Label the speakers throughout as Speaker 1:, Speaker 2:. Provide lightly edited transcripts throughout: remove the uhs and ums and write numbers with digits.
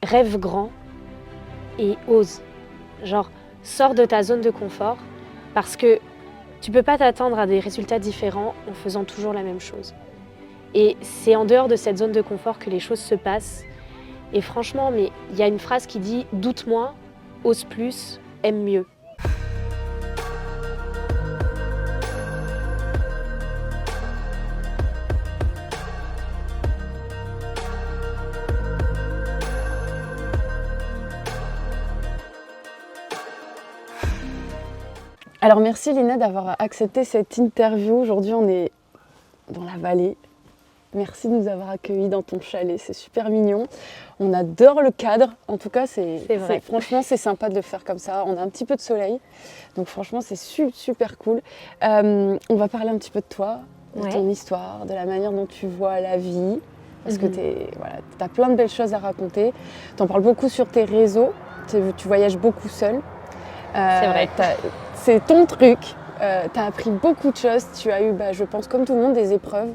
Speaker 1: rêve grand et ose. Genre, sors de ta zone de confort parce que tu peux pas t'attendre à des résultats différents en faisant toujours la même chose. Et c'est en dehors de cette zone de confort que les choses se passent. Et franchement, mais il y a une phrase qui dit « doute moins, ose plus, aime mieux ».
Speaker 2: Alors merci Lina d'avoir accepté cette interview. Aujourd'hui on est dans la vallée. Merci de nous avoir accueillis dans ton chalet, c'est super mignon. On adore le cadre, en tout cas franchement c'est sympa de le faire comme ça. On a un petit peu de soleil, donc franchement c'est super cool. On va parler un petit peu de toi, de ton histoire, de la manière dont tu vois la vie. Parce que tu as plein de belles choses à raconter. Tu en parles beaucoup sur tes réseaux, tu voyages beaucoup seule.
Speaker 1: C'est vrai.
Speaker 2: C'est ton truc, tu as appris beaucoup de choses, tu as eu, je pense comme tout le monde, des épreuves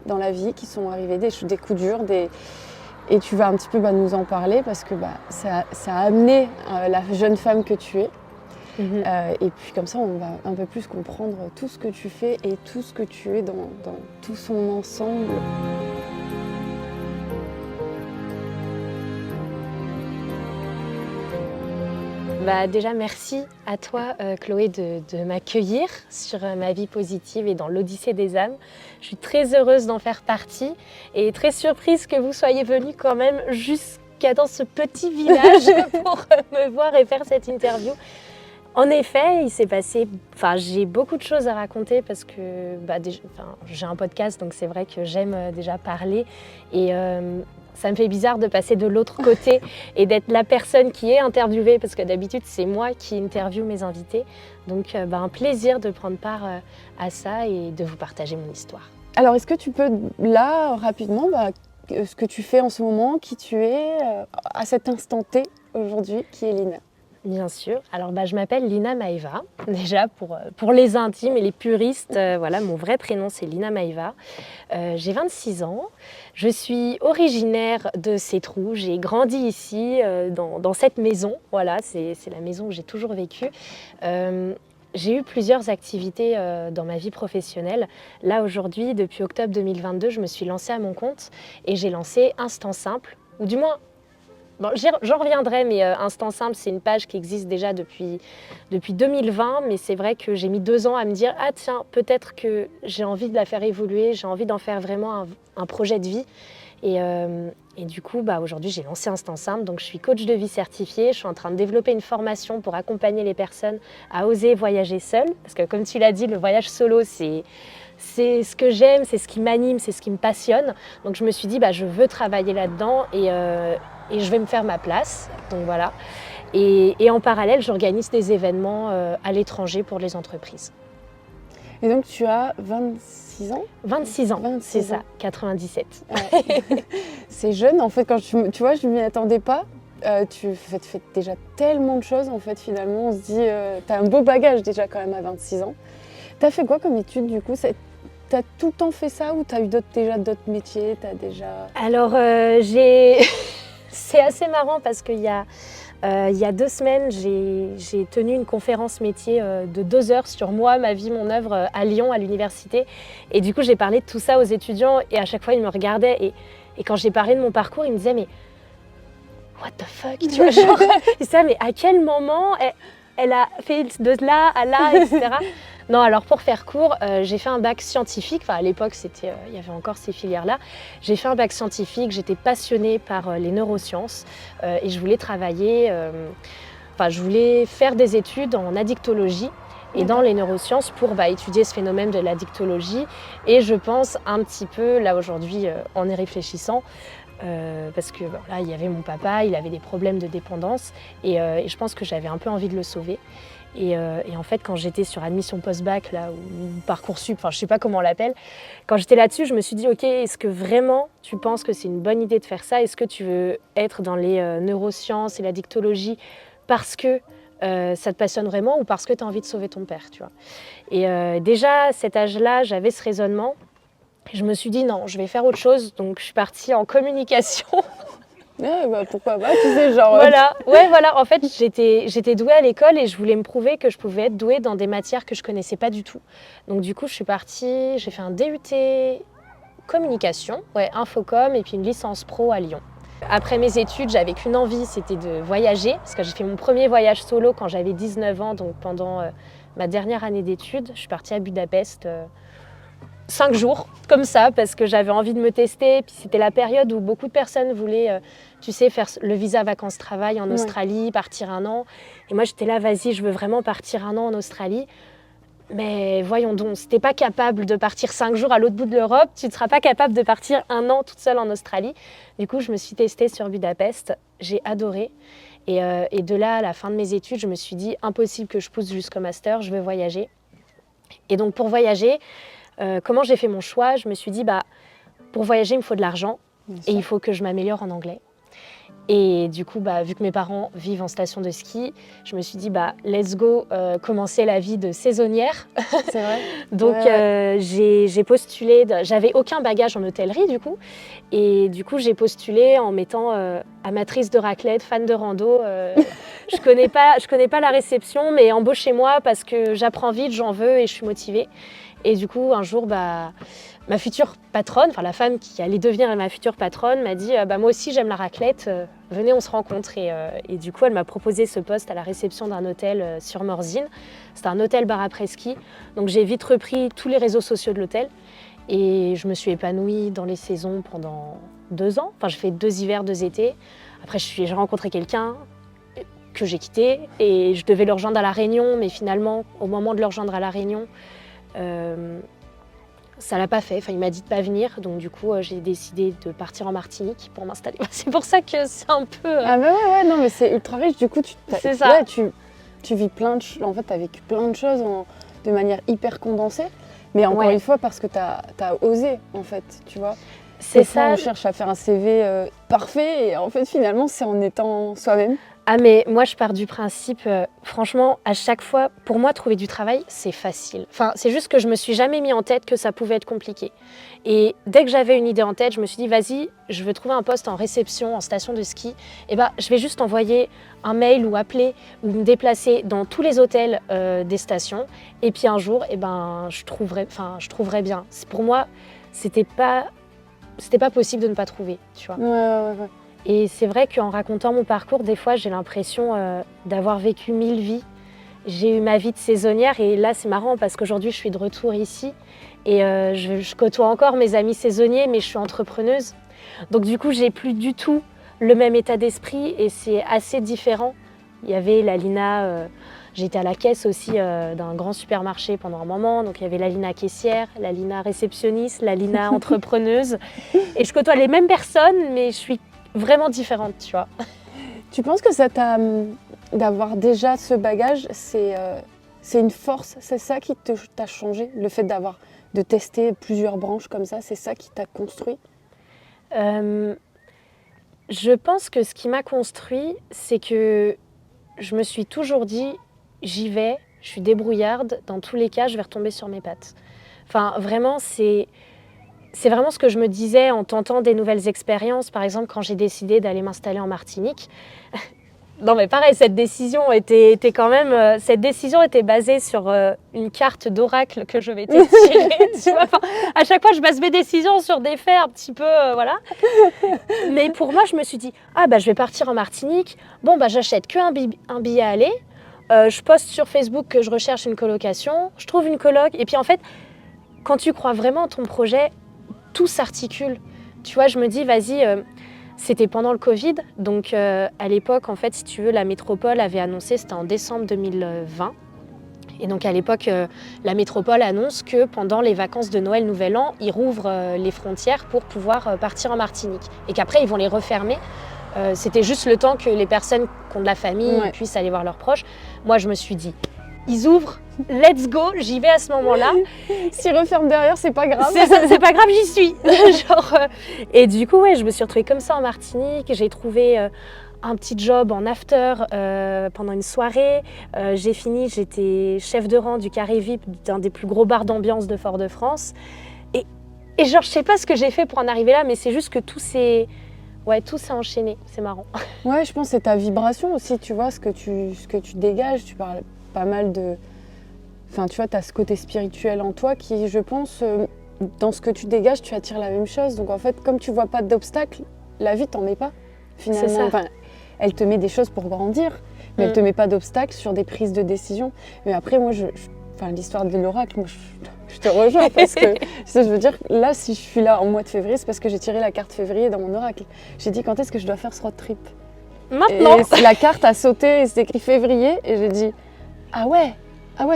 Speaker 2: dans la vie qui sont arrivées, des coups durs, et tu vas un petit peu nous en parler parce que ça a amené la jeune femme que tu es. Et puis comme ça, on va un peu plus comprendre tout ce que tu fais et tout ce que tu es dans tout son ensemble.
Speaker 1: Déjà, merci à toi, Chloé, de m'accueillir sur ma vie positive et dans l'Odyssée des âmes. Je suis très heureuse d'en faire partie et très surprise que vous soyez venus quand même jusqu'à dans ce petit village pour me voir et faire cette interview. En effet, il s'est passé... j'ai beaucoup de choses à raconter parce que j'ai un podcast, donc c'est vrai que j'aime déjà parler. Et ça me fait bizarre de passer de l'autre côté et d'être la personne qui est interviewée, parce que d'habitude, c'est moi qui interviewe mes invités. Donc, un plaisir de prendre part à ça et de vous partager mon histoire.
Speaker 2: Alors, est-ce que tu peux, là, rapidement, ce que tu fais en ce moment, qui tu es, à cet instant T, aujourd'hui, qui est Lina ?
Speaker 1: Bien sûr. Alors, je m'appelle Lina Maeva. Déjà, pour les intimes et les puristes, mon vrai prénom, c'est Lina Maeva. J'ai 26 ans. Je suis originaire de Sétrou. J'ai grandi ici, dans cette maison. Voilà, c'est la maison où j'ai toujours vécu. J'ai eu plusieurs activités dans ma vie professionnelle. Là, aujourd'hui, depuis octobre 2022, je me suis lancée à mon compte et j'ai lancé Instant Simple, ou du moins... j'en reviendrai, mais Instant Simple, c'est une page qui existe déjà depuis 2020, mais c'est vrai que j'ai mis 2 ans à me dire « Ah tiens, peut-être que j'ai envie de la faire évoluer, j'ai envie d'en faire vraiment un projet de vie ». Et du coup, aujourd'hui, j'ai lancé Instant Simple, donc je suis coach de vie certifiée. Je suis en train de développer une formation pour accompagner les personnes à oser voyager seules, parce que comme tu l'as dit, le voyage solo, c'est ce que j'aime, c'est ce qui m'anime, c'est ce qui me passionne. Donc je me suis dit, je veux travailler là-dedans et je vais me faire ma place. Donc voilà. Et en parallèle, j'organise des événements à l'étranger pour les entreprises.
Speaker 2: Et donc tu as 26 ans ?
Speaker 1: 26 ans,
Speaker 2: 26
Speaker 1: c'est
Speaker 2: ans.
Speaker 1: ça, 97.
Speaker 2: Ouais. C'est jeune en fait, quand tu vois, je ne m'y attendais pas. Tu fais déjà tellement de choses en fait, finalement. On se dit, tu as un beau bagage déjà quand même à 26 ans. Tu as fait quoi comme études du coup ? Tu as tout le temps fait ça ou tu as eu déjà d'autres métiers ?
Speaker 1: Alors, c'est assez marrant parce qu'il y a 2 semaines, j'ai tenu une conférence métier de 2 heures sur moi, ma vie, mon œuvre à Lyon, à l'université. Et du coup, j'ai parlé de tout ça aux étudiants et à chaque fois, ils me regardaient. Et quand j'ai parlé de mon parcours, ils me disaient « Mais what the fuck ?» Tu vois, genre, ils disaient « Mais à quel moment elle a fait de là à là, etc. » Non, alors pour faire court, j'ai fait un bac scientifique. À l'époque, il y avait encore ces filières-là. J'ai fait un bac scientifique, j'étais passionnée par les neurosciences et je voulais travailler, je voulais faire des études en addictologie et dans les neurosciences pour étudier ce phénomène de l'addictologie. Et je pense un petit peu, là aujourd'hui, en y réfléchissant, parce que là, il y avait mon papa, il avait des problèmes de dépendance et je pense que j'avais un peu envie de le sauver. Et en fait, quand j'étais sur admission post-bac, là, ou Parcoursup, je ne sais pas comment on l'appelle, quand j'étais là-dessus, je me suis dit, ok, est-ce que vraiment tu penses que c'est une bonne idée de faire ça ? Est-ce que tu veux être dans les neurosciences et l'addictologie parce que ça te passionne vraiment ou parce que tu as envie de sauver ton père, tu vois ? Et déjà, à cet âge-là, j'avais ce raisonnement. Je me suis dit, non, je vais faire autre chose. Donc, je suis partie en communication.
Speaker 2: Ouais, bah, pourquoi pas, tu sais, genre...
Speaker 1: Voilà, ouais, voilà. En fait, j'étais douée à l'école et je voulais me prouver que je pouvais être douée dans des matières que je connaissais pas du tout. Donc du coup, je suis partie, j'ai fait un DUT communication, ouais, infocom et puis une licence pro à Lyon. Après mes études, j'avais qu'une envie, c'était de voyager, parce que j'ai fait mon premier voyage solo quand j'avais 19 ans, donc pendant ma dernière année d'études. Je suis partie à Budapest 5 jours, comme ça, parce que j'avais envie de me tester. Puis c'était la période où beaucoup de personnes voulaient, tu sais, faire le visa vacances-travail en Australie, partir 1 an. Et moi, j'étais là, vas-y, je veux vraiment partir 1 an en Australie. Mais voyons donc, si t'es pas capable de partir 5 jours à l'autre bout de l'Europe, tu ne seras pas capable de partir 1 an toute seule en Australie. Du coup, je me suis testée sur Budapest, j'ai adoré. Et de là, à la fin de mes études, je me suis dit, impossible que je pousse jusqu'au master, je veux voyager. Et donc pour voyager, comment j'ai fait mon choix? Je me suis dit, pour voyager, il me faut de l'argent et il faut que je m'améliore en anglais. Et du coup, vu que mes parents vivent en station de ski, je me suis dit, let's go, commencer la vie de saisonnière.
Speaker 2: C'est vrai.
Speaker 1: Donc, j'ai postulé, j'avais aucun bagage en hôtellerie du coup. Et du coup, j'ai postulé en mettant amatrice de raclette, fan de rando. Je connais pas la réception, mais embauchez-moi parce que j'apprends vite, j'en veux et je suis motivée. Et du coup, un jour, ma future patronne, enfin la femme qui allait devenir ma future patronne, m'a dit moi aussi j'aime la raclette, venez on se rencontre. Et du coup elle m'a proposé ce poste à la réception d'un hôtel sur Morzine. C'était un hôtel bar après ski, donc j'ai vite repris tous les réseaux sociaux de l'hôtel et je me suis épanouie dans les saisons pendant 2 ans. Enfin j'ai fait 2 hivers, 2 étés. Après j'ai rencontré quelqu'un que j'ai quitté et je devais le rejoindre à La Réunion, mais finalement au moment de le rejoindre à La Réunion, ça l'a pas fait, il m'a dit de pas venir, donc du coup j'ai décidé de partir en Martinique pour m'installer. C'est pour ça que c'est un peu...
Speaker 2: Ah bah ouais, non mais c'est ultra riche, du coup
Speaker 1: c'est ça.
Speaker 2: Tu vis plein de choses, en fait t'as vécu plein de choses de manière hyper condensée, mais encore une fois parce que t'as osé en fait, tu vois.
Speaker 1: C'est ça.
Speaker 2: On cherche à faire un CV parfait et en fait finalement c'est en étant soi-même.
Speaker 1: Ah mais moi je pars du principe, franchement à chaque fois, pour moi trouver du travail c'est facile. Enfin c'est juste que je me suis jamais mis en tête que ça pouvait être compliqué. Et dès que j'avais une idée en tête, je me suis dit vas-y, je veux trouver un poste en réception, en station de ski. Et je vais juste envoyer un mail ou appeler ou me déplacer dans tous les hôtels des stations. Et puis un jour, je trouverai bien. Pour moi, c'était pas possible de ne pas trouver, tu vois.
Speaker 2: Ouais.
Speaker 1: Et c'est vrai qu'en racontant mon parcours, des fois, j'ai l'impression d'avoir vécu 1000 vies. J'ai eu ma vie de saisonnière et là, c'est marrant parce qu'aujourd'hui, je suis de retour ici et je côtoie encore mes amis saisonniers, mais je suis entrepreneuse. Donc du coup, j'ai plus du tout le même état d'esprit et c'est assez différent. Il y avait la Lina, j'étais à la caisse aussi d'un grand supermarché pendant un moment, donc il y avait la Lina caissière, la Lina réceptionniste, la Lina entrepreneuse. Et je côtoie les mêmes personnes, mais je suis vraiment différente, tu vois.
Speaker 2: Tu penses que ça d'avoir déjà ce bagage, c'est une force, c'est ça qui t'a changé, le fait de tester plusieurs branches comme ça, c'est ça qui t'a construit?
Speaker 1: Je pense que ce qui m'a construit, c'est que je me suis toujours dit, j'y vais, je suis débrouillarde, dans tous les cas, je vais retomber sur mes pattes. Enfin, vraiment, c'est vraiment ce que je me disais en tentant des nouvelles expériences. Par exemple, quand j'ai décidé d'aller m'installer en Martinique. Non mais pareil, cette décision était basée sur une carte d'oracle que je m'étais tirée. Tu vois, à chaque fois, je base mes décisions sur des faits un petit peu, voilà. Mais pour moi, je me suis dit, je vais partir en Martinique. Bon, j'achète qu'un billet à aller. Je poste sur Facebook que je recherche une colocation. Je trouve une coloc. Et puis en fait, quand tu crois vraiment en ton projet, tout s'articule. Tu vois, je me dis, vas-y, c'était pendant le Covid. Donc, à l'époque, en fait, si tu veux, la métropole avait annoncé, c'était en décembre 2020. Et donc, à l'époque, la métropole annonce que pendant les vacances de Noël, Nouvel An, ils rouvrent les frontières pour pouvoir partir en Martinique. Et qu'après, ils vont les refermer. C'était juste le temps que les personnes qui ont de la famille puissent aller voir leurs proches. Moi, je me suis dit, ils ouvrent, let's go, j'y vais à ce moment-là.
Speaker 2: S'ils referment derrière, c'est pas grave.
Speaker 1: C'est pas grave, j'y suis. Et du coup, je me suis retrouvée comme ça en Martinique. J'ai trouvé un petit job en after pendant une soirée. J'ai fini, j'étais chef de rang du carré VIP d'un des plus gros bars d'ambiance de Fort-de-France. Et je sais pas ce que j'ai fait pour en arriver là, mais c'est juste que tout s'est Ouais, tout s'est enchaîné, c'est marrant.
Speaker 2: Ouais, je pense que c'est ta vibration aussi, tu vois, ce que tu dégages. Tu parles pas mal de... Enfin, tu vois, tu as ce côté spirituel en toi qui, je pense, dans ce que tu dégages, tu attires la même chose. Donc en fait, comme tu vois pas d'obstacles, la vie t'en met pas, finalement.
Speaker 1: C'est ça.
Speaker 2: Enfin, elle te met des choses pour grandir, mais elle te met pas d'obstacles sur des prises de décision. Mais après, moi, enfin, l'histoire de l'oracle, moi, je te rejoins parce que, je veux dire, là, si je suis là en mois de février, c'est parce que j'ai tiré la carte février dans mon oracle. J'ai dit, quand est-ce que je dois faire ce road trip?
Speaker 1: Maintenant.
Speaker 2: Et la carte a sauté et c'est écrit février, et j'ai dit, ah ouais,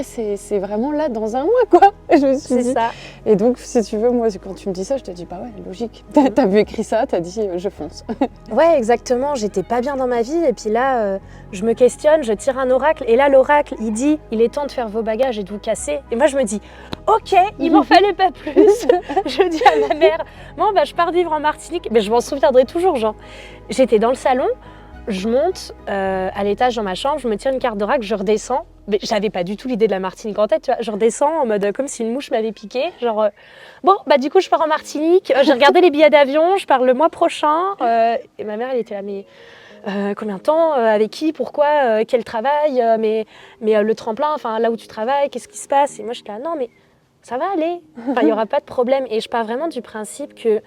Speaker 2: c'est vraiment là dans un mois, quoi. Et je me suis dit.
Speaker 1: C'est ça.
Speaker 2: Et donc, si tu veux, moi, quand tu me dis ça, je te dis, bah ouais, logique. T'as vu écrit ça, t'as dit, je fonce.
Speaker 1: Ouais, exactement. J'étais pas bien dans ma vie. Et puis là, je me questionne, je tire un oracle. Et là, l'oracle, il dit, il est temps de faire vos bagages et de vous casser. Et moi, je me dis, ok, il m'en fallait pas plus. Je dis à ma mère, bon, bah, je pars vivre en Martinique. Mais je m'en souviendrai toujours, genre. J'étais dans le salon, je monte à l'étage dans ma chambre, je me tire une carte d'oracle, je redescends. Mais j'avais pas du tout l'idée de la Martinique en tête, tu vois. Je redescends en mode comme si une mouche m'avait piqué. Genre, bon, bah du coup, je pars en Martinique. J'ai regardé les billets d'avion, je pars le mois prochain. Et ma mère, elle était là, mais combien de temps avec qui? Pourquoi? Quel travail? Mais le tremplin, enfin là où tu travailles, qu'est-ce qui se passe? Et moi, j'étais là, non, mais ça va aller. Enfin, il n'y aura pas de problème. Et je pars vraiment du principe que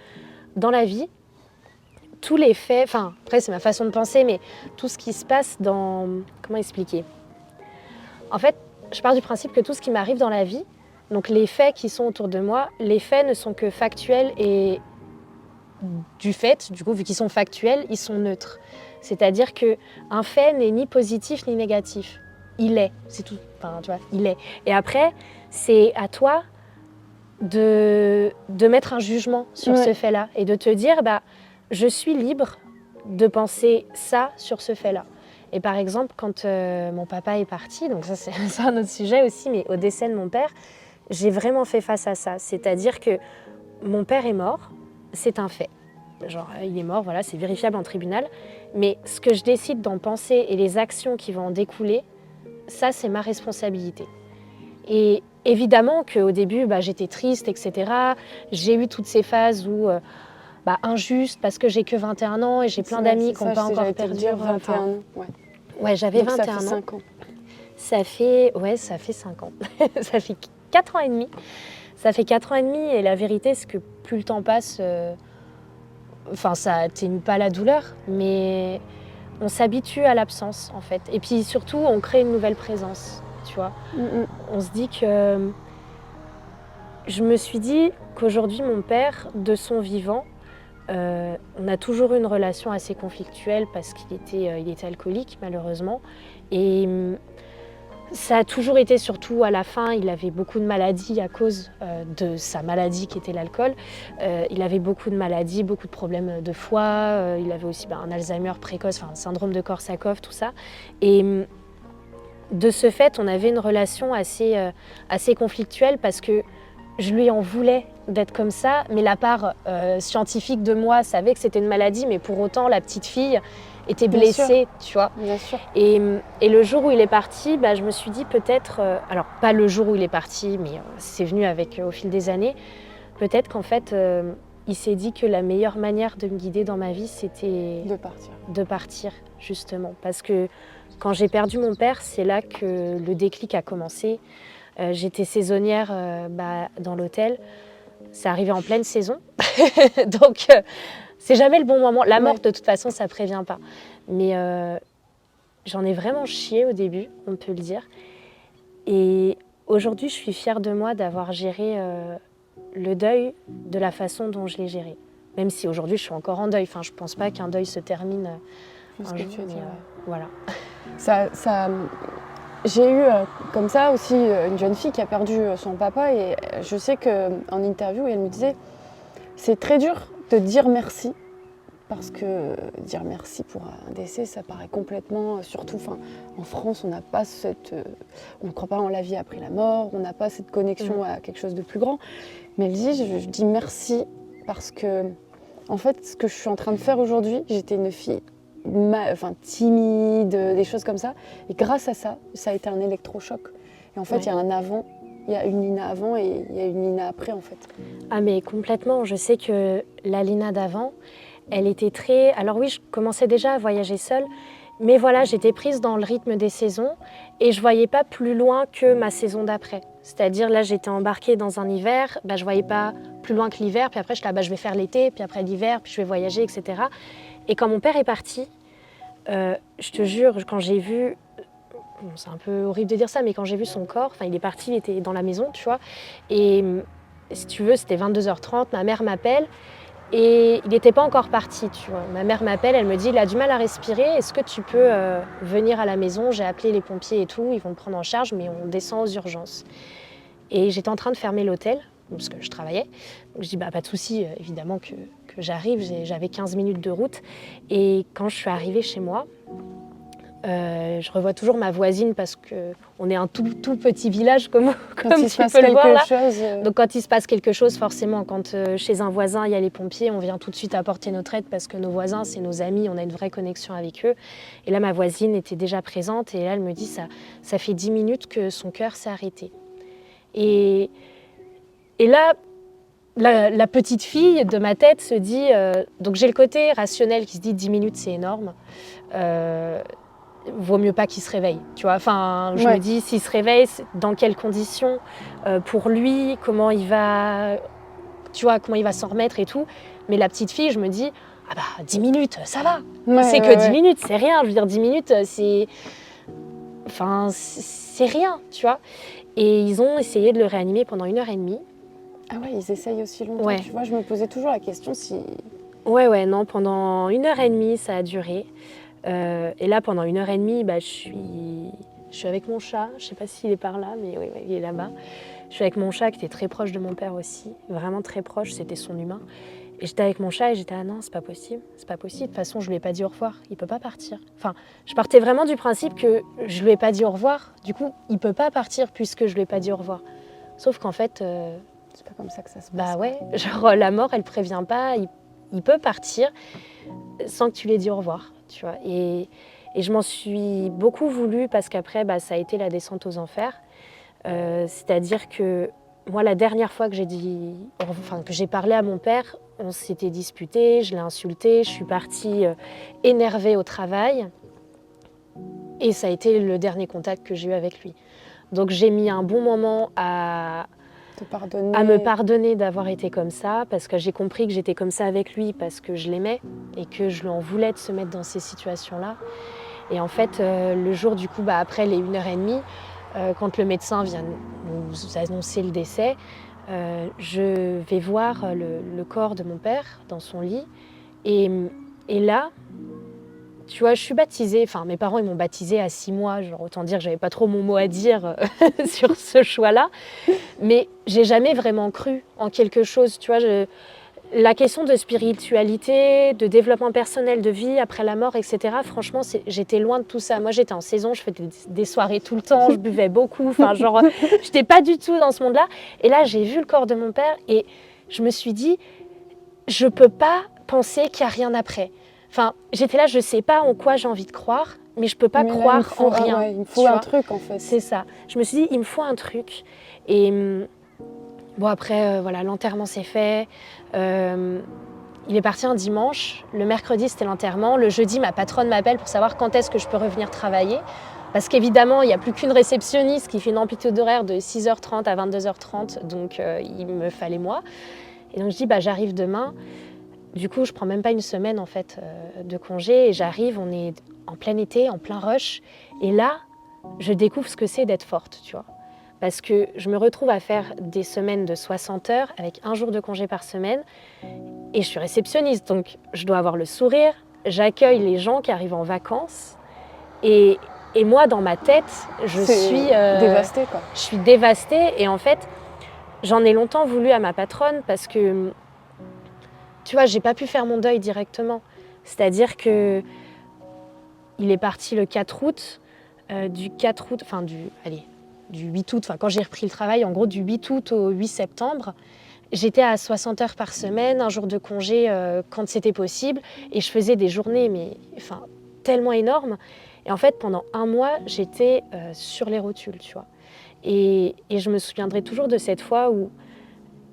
Speaker 1: dans la vie, tous les faits, enfin, après, c'est ma façon de penser, mais tout ce qui se passe dans. Comment expliquer? En fait, je pars du principe que tout ce qui m'arrive dans la vie, donc les faits qui sont autour de moi, les faits ne sont que factuels et du fait, du coup, vu qu'ils sont factuels, ils sont neutres. C'est-à-dire qu'un fait n'est ni positif ni négatif. Il est, c'est tout. Enfin, tu vois, il est. Et après, c'est à toi de mettre un jugement sur ce fait-là et de te dire, bah, je suis libre de penser ça sur ce fait-là. Et par exemple, quand mon papa est parti, donc ça c'est un autre sujet aussi, mais au décès de mon père, j'ai vraiment fait face à ça. C'est-à-dire que mon père est mort, c'est un fait. Genre, il est mort, voilà, c'est vérifiable en tribunal. Mais ce que je décide d'en penser et les actions qui vont en découler, ça c'est ma responsabilité. Et évidemment qu'au début, bah, j'étais triste, etc. J'ai eu toutes ces phases où... injuste parce que j'ai que 21 ans et j'ai plein d'amis qui n'ont pas encore perdu.
Speaker 2: Dire 21 ans,
Speaker 1: ouais, j'avais
Speaker 2: donc
Speaker 1: 21 ans.
Speaker 2: Ça fait 5 ans.
Speaker 1: Ça fait 5 ans. Ça fait 4 ans et demi. Ça fait 4 ans et demi et la vérité, c'est que plus le temps passe, ça atténue pas la douleur, mais on s'habitue à l'absence en fait. Et puis surtout, on crée une nouvelle présence, tu vois. On se dit que... Je me suis dit qu'aujourd'hui, mon père, de son vivant, on a toujours eu une relation assez conflictuelle parce qu'il était alcoolique malheureusement et ça a toujours été, surtout à la fin, il avait beaucoup de maladies à cause de sa maladie qui était l'alcool. Il avait beaucoup de maladies, beaucoup de problèmes de foie, il avait aussi un Alzheimer précoce, un syndrome de Korsakoff, tout ça. Et de ce fait, on avait une relation assez conflictuelle parce que je lui en voulais d'être comme ça, mais la part scientifique de moi savait que c'était une maladie, mais pour autant, la petite fille était blessée, tu vois.
Speaker 2: Bien sûr.
Speaker 1: Et le jour où il est parti, je me suis dit peut-être, alors pas le jour où il est parti, mais c'est venu au fil des années, peut-être qu'en fait, il s'est dit que la meilleure manière de me guider dans ma vie, c'était de partir, justement. Parce que quand j'ai perdu mon père, c'est là que le déclic a commencé. J'étais saisonnière dans l'hôtel. C'est arrivé en pleine saison. Donc, c'est jamais le bon moment. La mort, de toute façon, ça prévient pas. Mais j'en ai vraiment chié au début, on peut le dire. Et aujourd'hui, je suis fière de moi d'avoir géré le deuil de la façon dont je l'ai géré. Même si aujourd'hui, je suis encore en deuil. Enfin, je pense pas qu'un deuil se termine un jour. Voilà.
Speaker 2: J'ai eu comme ça aussi une jeune fille qui a perdu son papa et je sais qu'en interview, elle me disait c'est très dur de dire merci parce que dire merci pour un décès, ça paraît complètement, surtout en France, on n'a pas on ne croit pas en la vie après la mort, on n'a pas cette connexion à quelque chose de plus grand. Mais elle dit, je dis merci parce que en fait, ce que je suis en train de faire aujourd'hui, j'étais une fille timide, des choses comme ça. Et grâce à ça, ça a été un électrochoc. Et en fait, il y a un avant, il y a une Lina avant et il y a une Lina après, en fait.
Speaker 1: Ah mais complètement. Je sais que la Lina d'avant, elle était très... Alors oui, je commençais déjà à voyager seule, mais voilà, j'étais prise dans le rythme des saisons et je ne voyais pas plus loin que ma saison d'après. C'est-à-dire, là, j'étais embarquée dans un hiver, je ne voyais pas plus loin que l'hiver, puis après, je vais faire l'été, puis après l'hiver, puis je vais voyager, etc. Et quand mon père est parti, je te jure, quand j'ai vu... Bon, c'est un peu horrible de dire ça, mais quand j'ai vu son corps, il est parti, il était dans la maison, tu vois. Et si tu veux, c'était 22h30, ma mère m'appelle et il n'était pas encore parti, tu vois. Ma mère m'appelle, elle me dit, il a du mal à respirer, est-ce que tu peux venir à la maison? J'ai appelé les pompiers et tout, ils vont le prendre en charge, mais on descend aux urgences. Et j'étais en train de fermer l'hôtel, parce que je travaillais. Donc je dis, pas de souci, évidemment que j'arrive, j'avais 15 minutes de route. Et quand je suis arrivée chez moi, je revois toujours ma voisine parce qu'on est un tout petit village comme tu peux le voir là. Donc quand il se passe quelque chose, forcément, quand chez un voisin il y a les pompiers, on vient tout de suite apporter notre aide parce que nos voisins, c'est nos amis, on a une vraie connexion avec eux. Et là, ma voisine était déjà présente et là, elle me dit, ça fait 10 minutes que son cœur s'est arrêté. Et là, la petite fille de ma tête se dit... donc j'ai le côté rationnel qui se dit 10 minutes, c'est énorme. Vaut mieux pas qu'il se réveille, tu vois. Je me dis, s'il se réveille, dans quelles conditions pour lui, comment il va s'en remettre et tout. Mais la petite fille, je me dis, 10 minutes, ça va. C'est que 10 minutes, c'est rien. Je veux dire, 10 minutes, c'est rien, tu vois. Et ils ont essayé de le réanimer pendant 1h30.
Speaker 2: Ah ouais, ils essayent aussi longtemps. Tu vois, je me posais toujours la question si...
Speaker 1: Non, pendant 1h30, ça a duré. Et là, pendant 1h30, je suis avec mon chat. Je ne sais pas s'il est par là, mais oui, il est là-bas. Je suis avec mon chat qui était très proche de mon père aussi, vraiment très proche, c'était son humain. Et j'étais avec mon chat et j'étais non, c'est pas possible, c'est pas possible. De toute façon, je lui ai pas dit au revoir, il peut pas partir. Je partais vraiment du principe que je lui ai pas dit au revoir. Du coup, il peut pas partir puisque je lui ai pas dit au revoir. Sauf qu'en fait,
Speaker 2: c'est pas comme ça que ça se passe.
Speaker 1: Genre la mort, elle prévient pas, il peut partir sans que tu lui aies dit au revoir. Tu vois. Et je m'en suis beaucoup voulu parce qu'après, ça a été la descente aux enfers. C'est-à-dire que moi, la dernière fois que j'ai parlé à mon père, on s'était disputé, je l'ai insulté, je suis partie énervée au travail. Et ça a été le dernier contact que j'ai eu avec lui. Donc j'ai mis un bon moment à me pardonner d'avoir été comme ça, parce que j'ai compris que j'étais comme ça avec lui parce que je l'aimais et que je lui en voulais de se mettre dans ces situations-là. Et en fait, le jour du coup, après les 1h30, quand le médecin vient nous annoncer le décès, je vais voir le corps de mon père dans son lit. Et là, tu vois, je suis baptisée, mes parents ils m'ont baptisée à 6 mois, genre autant dire que j'avais pas trop mon mot à dire sur ce choix-là, mais j'ai jamais vraiment cru en quelque chose, tu vois. La question de spiritualité, de développement personnel, de vie après la mort, etc., franchement, j'étais loin de tout ça. Moi, j'étais en saison, je faisais des soirées tout le temps, je buvais beaucoup, j'étais pas du tout dans ce monde-là. Et là, j'ai vu le corps de mon père et je me suis dit, je peux pas penser qu'il y a rien après. J'étais là, je sais pas en quoi j'ai envie de croire, mais je peux pas croire en rien.
Speaker 2: Il me faut un truc, en fait.
Speaker 1: C'est ça. Je me suis dit, il me faut un truc. Et bon, après, l'enterrement s'est fait. Il est parti un dimanche. Le mercredi, c'était l'enterrement. Le jeudi, ma patronne m'appelle pour savoir quand est-ce que je peux revenir travailler. Parce qu'évidemment, il n'y a plus qu'une réceptionniste qui fait une amplitude d'horaire de 6h30 à 22h30. Donc, il me fallait moi. Et donc, je dis, j'arrive demain. Du coup, je ne prends même pas une semaine en fait, de congé. Et j'arrive, on est en plein été, en plein rush. Et là, je découvre ce que c'est d'être forte, tu vois. Parce que je me retrouve à faire des semaines de 60 heures avec 1 jour de congé par semaine. Et je suis réceptionniste, donc je dois avoir le sourire. J'accueille les gens qui arrivent en vacances. Et moi, dans ma tête, je suis
Speaker 2: dévastée, quoi.
Speaker 1: Je suis dévastée. Et en fait, j'en ai longtemps voulu à ma patronne parce que, tu vois, j'ai pas pu faire mon deuil directement. C'est-à-dire que il est parti le 4 août. Du 8 août, quand j'ai repris le travail, en gros du 8 août au 8 septembre, j'étais à 60 heures par semaine, 1 jour de congé quand c'était possible, et je faisais des journées tellement énormes. Et en fait, pendant 1 mois, j'étais sur les rotules, tu vois. Et je me souviendrai toujours de cette fois où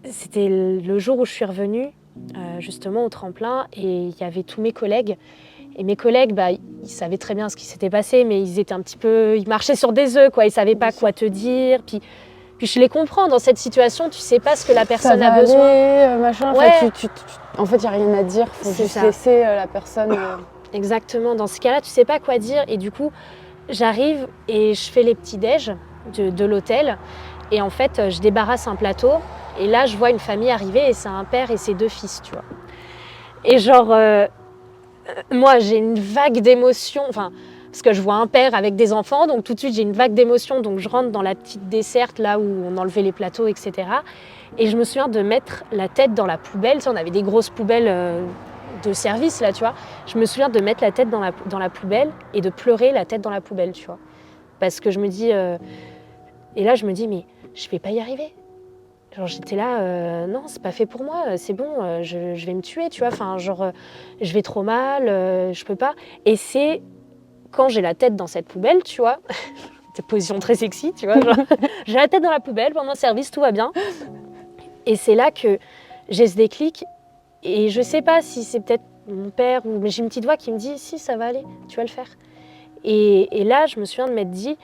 Speaker 1: c'était le jour où je suis revenue. justement au tremplin, et il y avait tous mes collègues. Et mes collègues, ils savaient très bien ce qui s'était passé, mais ils étaient un petit peu, ils marchaient sur des œufs, quoi. Ils savaient pas quoi te dire. Puis je les comprends dans cette situation. Tu sais pas ce que la personne a besoin.
Speaker 2: Aller, machin.
Speaker 1: Ouais.
Speaker 2: En fait, il y a rien à dire. Faut
Speaker 1: C'est
Speaker 2: juste
Speaker 1: ça.
Speaker 2: laisser la personne.
Speaker 1: Exactement. Dans ce cas-là, tu sais pas quoi dire. Et du coup, j'arrive et je fais les petits déj de l'hôtel. Et en fait, je débarrasse un plateau. Et là, je vois une famille arriver et c'est un père et ses 2 fils, tu vois. Et genre, moi, j'ai une vague d'émotion. Enfin, parce que je vois un père avec des enfants, donc tout de suite, j'ai une vague d'émotion. Donc, je rentre dans la petite desserte, là où on enlevait les plateaux, etc. Et je me souviens de mettre la tête dans la poubelle. Tu sais, on avait des grosses poubelles de service, là, tu vois. Je me souviens de mettre la tête dans la poubelle et de pleurer la tête dans la poubelle, tu vois. Parce que je me dis... Et là, je me dis, mais je vais pas y arriver. Genre, j'étais là, non, c'est pas fait pour moi, c'est bon, je vais me tuer, tu vois. Enfin, genre, je vais trop mal, je peux pas. Et c'est quand j'ai la tête dans cette poubelle, tu vois, cette position très sexy, tu vois, genre, j'ai la tête dans la poubelle pendant le service, tout va bien. Et c'est là que j'ai ce déclic. Et je sais pas si c'est peut-être mon père, mais j'ai une petite voix qui me dit, si, ça va aller, tu vas le faire. Et là, je me souviens de m'être dit,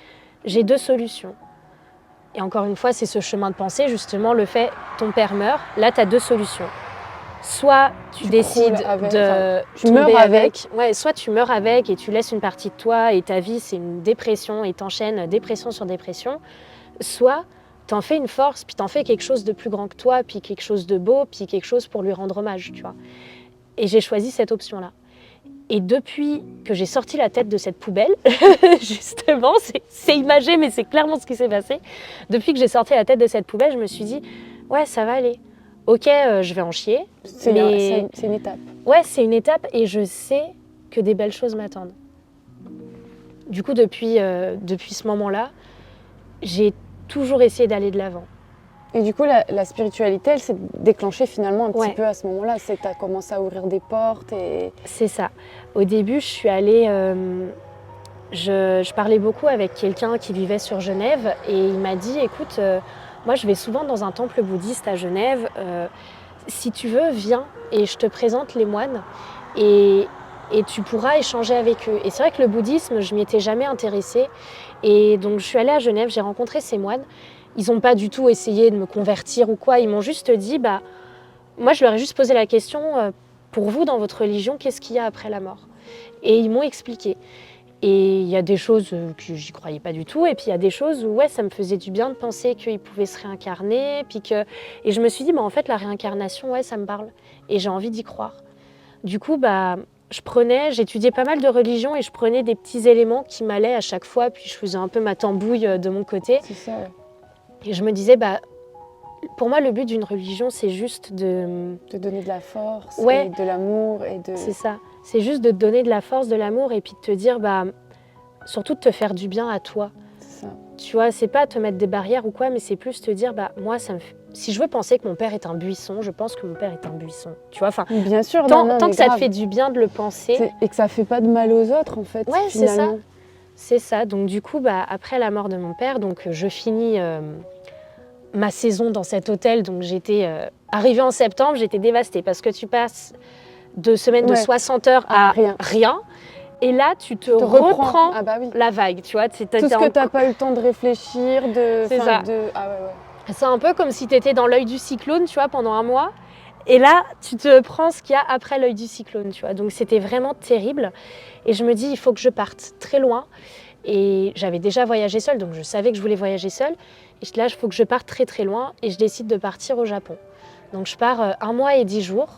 Speaker 1: j'ai 2 solutions. Et encore une fois, c'est ce chemin de pensée, justement, le fait, ton père meurt, là, tu as 2 solutions. Soit tu décides de
Speaker 2: tu meurs avec.
Speaker 1: Ouais, soit tu meurs avec et tu laisses une partie de toi et ta vie, c'est une dépression et t'enchaînes dépression sur dépression. Soit t'en fais une force, puis t'en fais quelque chose de plus grand que toi, puis quelque chose de beau, puis quelque chose pour lui rendre hommage, tu vois. Et j'ai choisi cette option-là. Et depuis que j'ai sorti la tête de cette poubelle, justement, c'est imagé, mais c'est clairement ce qui s'est passé. Depuis que j'ai sorti la tête de cette poubelle, je me suis dit, ouais, ça va aller. Ok, je vais en chier.
Speaker 2: C'est une étape.
Speaker 1: Ouais, c'est une étape et je sais que des belles choses m'attendent. Du coup, depuis ce moment-là, j'ai toujours essayé d'aller de l'avant.
Speaker 2: Et du coup, la spiritualité, elle s'est déclenchée finalement un petit
Speaker 1: Ouais.
Speaker 2: peu à ce moment-là. C'est que tu as commencé à ouvrir des portes et...
Speaker 1: C'est ça. Au début, je suis allée... je parlais beaucoup avec quelqu'un qui vivait sur Genève et il m'a dit, écoute, moi je vais souvent dans un temple bouddhiste à Genève. Si tu veux, viens et je te présente les moines et tu pourras échanger avec eux. Et c'est vrai que le bouddhisme, je m'y étais jamais intéressée. Et donc je suis allée à Genève, j'ai rencontré ces moines. Ils n'ont pas du tout essayé de me convertir ou quoi. Ils m'ont juste dit, moi je leur ai juste posé la question, pour vous dans votre religion, qu'est-ce qu'il y a après la mort? Et ils m'ont expliqué. Et il y a des choses que j'y croyais pas du tout, et puis il y a des choses où ça me faisait du bien de penser qu'ils pouvaient se réincarner, et je me suis dit, en fait, la réincarnation, ça me parle, et j'ai envie d'y croire. Du coup, j'étudiais pas mal de religions, et je prenais des petits éléments qui m'allaient à chaque fois, puis je faisais un peu ma tambouille de mon côté.
Speaker 2: C'est ça, ouais.
Speaker 1: Et je me disais, pour moi, le but d'une religion, c'est juste de...
Speaker 2: De donner de la force,
Speaker 1: Ouais.
Speaker 2: et de l'amour, et de...
Speaker 1: C'est ça. C'est juste de te donner de la force, de l'amour et puis de te dire, surtout de te faire du bien à toi.
Speaker 2: C'est ça.
Speaker 1: Tu vois, c'est pas te mettre des barrières ou quoi, mais c'est plus te dire, moi, si je veux penser que mon père est un buisson, je pense que mon père est un buisson. Tu vois,
Speaker 2: bien sûr,
Speaker 1: tant que ça te fait du bien de le penser.
Speaker 2: Et que ça fait pas de mal aux autres, en fait,
Speaker 1: ouais,
Speaker 2: finalement.
Speaker 1: C'est ça. Donc du coup, après la mort de mon père, donc je finis ma saison dans cet hôtel. Donc j'étais arrivée en septembre, j'étais dévastée parce que tu passes 2 semaines de 60 heures à rien. Et là, tu te reprends la vague, tu vois.
Speaker 2: Tout ce que tu n'as pas eu le temps de réfléchir,
Speaker 1: C'est ça.
Speaker 2: Ah ouais.
Speaker 1: C'est un peu comme si tu étais dans l'œil du cyclone, tu vois, pendant un mois. Et là, tu te prends ce qu'il y a après l'œil du cyclone, tu vois. Donc c'était vraiment terrible. Et je me dis, il faut que je parte très loin. Et j'avais déjà voyagé seule, donc je savais que je voulais voyager seule. Et là, il faut que je parte très très loin. Et je décide de partir au Japon. Donc je pars 1 mois et 10 jours.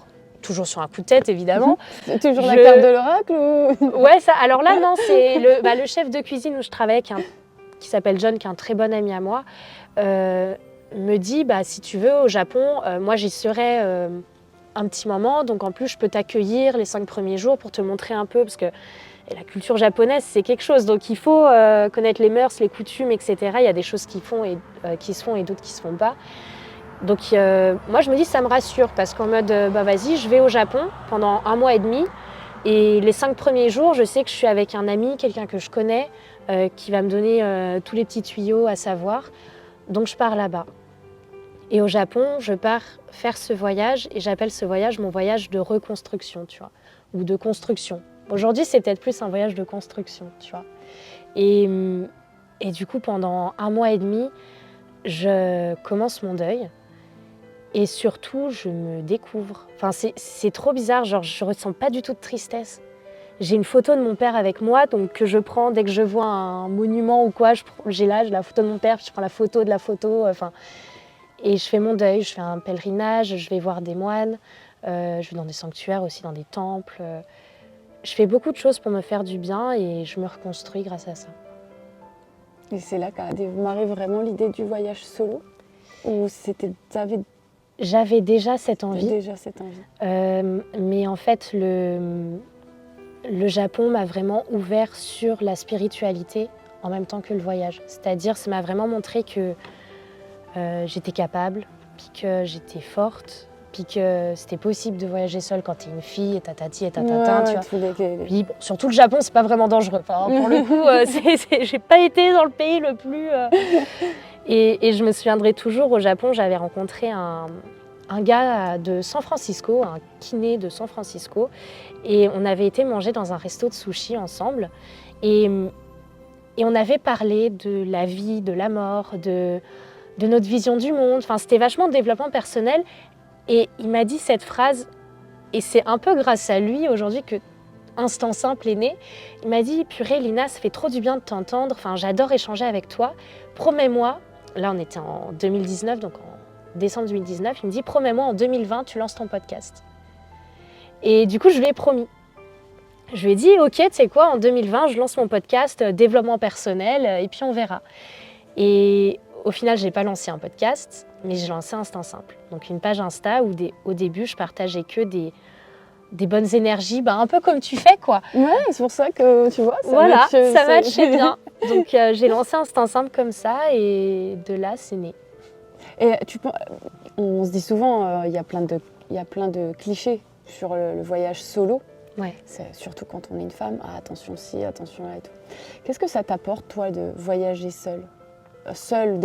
Speaker 1: Toujours sur un coup de tête, évidemment.
Speaker 2: C'est toujours la carte de l'oracle ou...
Speaker 1: Ouais, ça. Alors là, non, c'est le chef de cuisine où je travaille, qui s'appelle John, qui est un très bon ami à moi, me dit, si tu veux, au Japon, moi, j'y serai un petit moment. Donc, en plus, je peux t'accueillir les 5 premiers jours pour te montrer un peu, parce que la culture japonaise, c'est quelque chose. Donc, il faut connaître les mœurs, les coutumes, etc. Il y a des choses qui se font et d'autres qui ne se font pas. Donc moi je me dis ça me rassure parce qu'en mode vas-y, je vais au Japon pendant 1 mois et demi et les 5 premiers jours je sais que je suis avec un ami, quelqu'un que je connais qui va me donner tous les petits tuyaux à savoir, donc je pars là-bas. Et au Japon, je pars faire ce voyage et j'appelle ce voyage mon voyage de reconstruction, tu vois, ou de construction. Aujourd'hui, c'est peut-être plus un voyage de construction, tu vois. Et du coup, pendant 1 mois et demi, je commence mon deuil et surtout, je me découvre. Enfin, c'est trop bizarre, genre je ressens pas du tout de tristesse. J'ai une photo de mon père avec moi, donc que je prends dès que je vois un monument ou quoi, j'ai la photo de mon père, je prends la photo de la photo, enfin... Et je fais mon deuil, je fais un pèlerinage, je vais voir des moines, je vais dans des sanctuaires aussi, dans des temples. Je fais beaucoup de choses pour me faire du bien et je me reconstruis grâce à ça.
Speaker 2: Et c'est là qu'a démarré vraiment l'idée du voyage solo? Ou
Speaker 1: J'avais déjà cette envie. Mais en fait, le Japon m'a vraiment ouvert sur la spiritualité en même temps que le voyage. C'est-à-dire, ça m'a vraiment montré que j'étais capable, puis que j'étais forte, puis que c'était possible de voyager seule quand t'es une fille, et tatati et tatata, tu vois. Puis, bon, surtout le Japon, c'est pas vraiment dangereux. Enfin, pour le coup, j'ai pas été dans le pays le plus... Et je me souviendrai toujours, au Japon, j'avais rencontré un gars de San Francisco, un kiné de San Francisco, et on avait été manger dans un resto de sushi ensemble. Et on avait parlé de la vie, de la mort, de notre vision du monde. Enfin, c'était vachement de développement personnel. Et il m'a dit cette phrase, et c'est un peu grâce à lui aujourd'hui que Instant Simple est né. Il m'a dit, purée Lina, ça fait trop du bien de t'entendre. Enfin, j'adore échanger avec toi. Promets-moi, là on était en 2019, donc en décembre 2019, il me dit, promets-moi en 2020, tu lances ton podcast. Et du coup, je lui ai promis. Je lui ai dit, ok, tu sais quoi, en 2020, je lance mon podcast développement personnel, et puis on verra. Et au final, je n'ai pas lancé un podcast, mais j'ai lancé Instant Simple. Donc une page Insta où au début, je partageais que des bonnes énergies, un peu comme tu fais, quoi.
Speaker 2: Ouais, c'est pour ça que, tu vois,
Speaker 1: ça matchait bien. Donc j'ai lancé Instant Simple comme ça et de là, c'est né.
Speaker 2: Et on se dit souvent, il y a plein de clichés sur le voyage solo.
Speaker 1: Ouais.
Speaker 2: C'est surtout quand on est une femme, attention ci, attention là et tout. Qu'est-ce que ça t'apporte, toi, de voyager seule ? Seule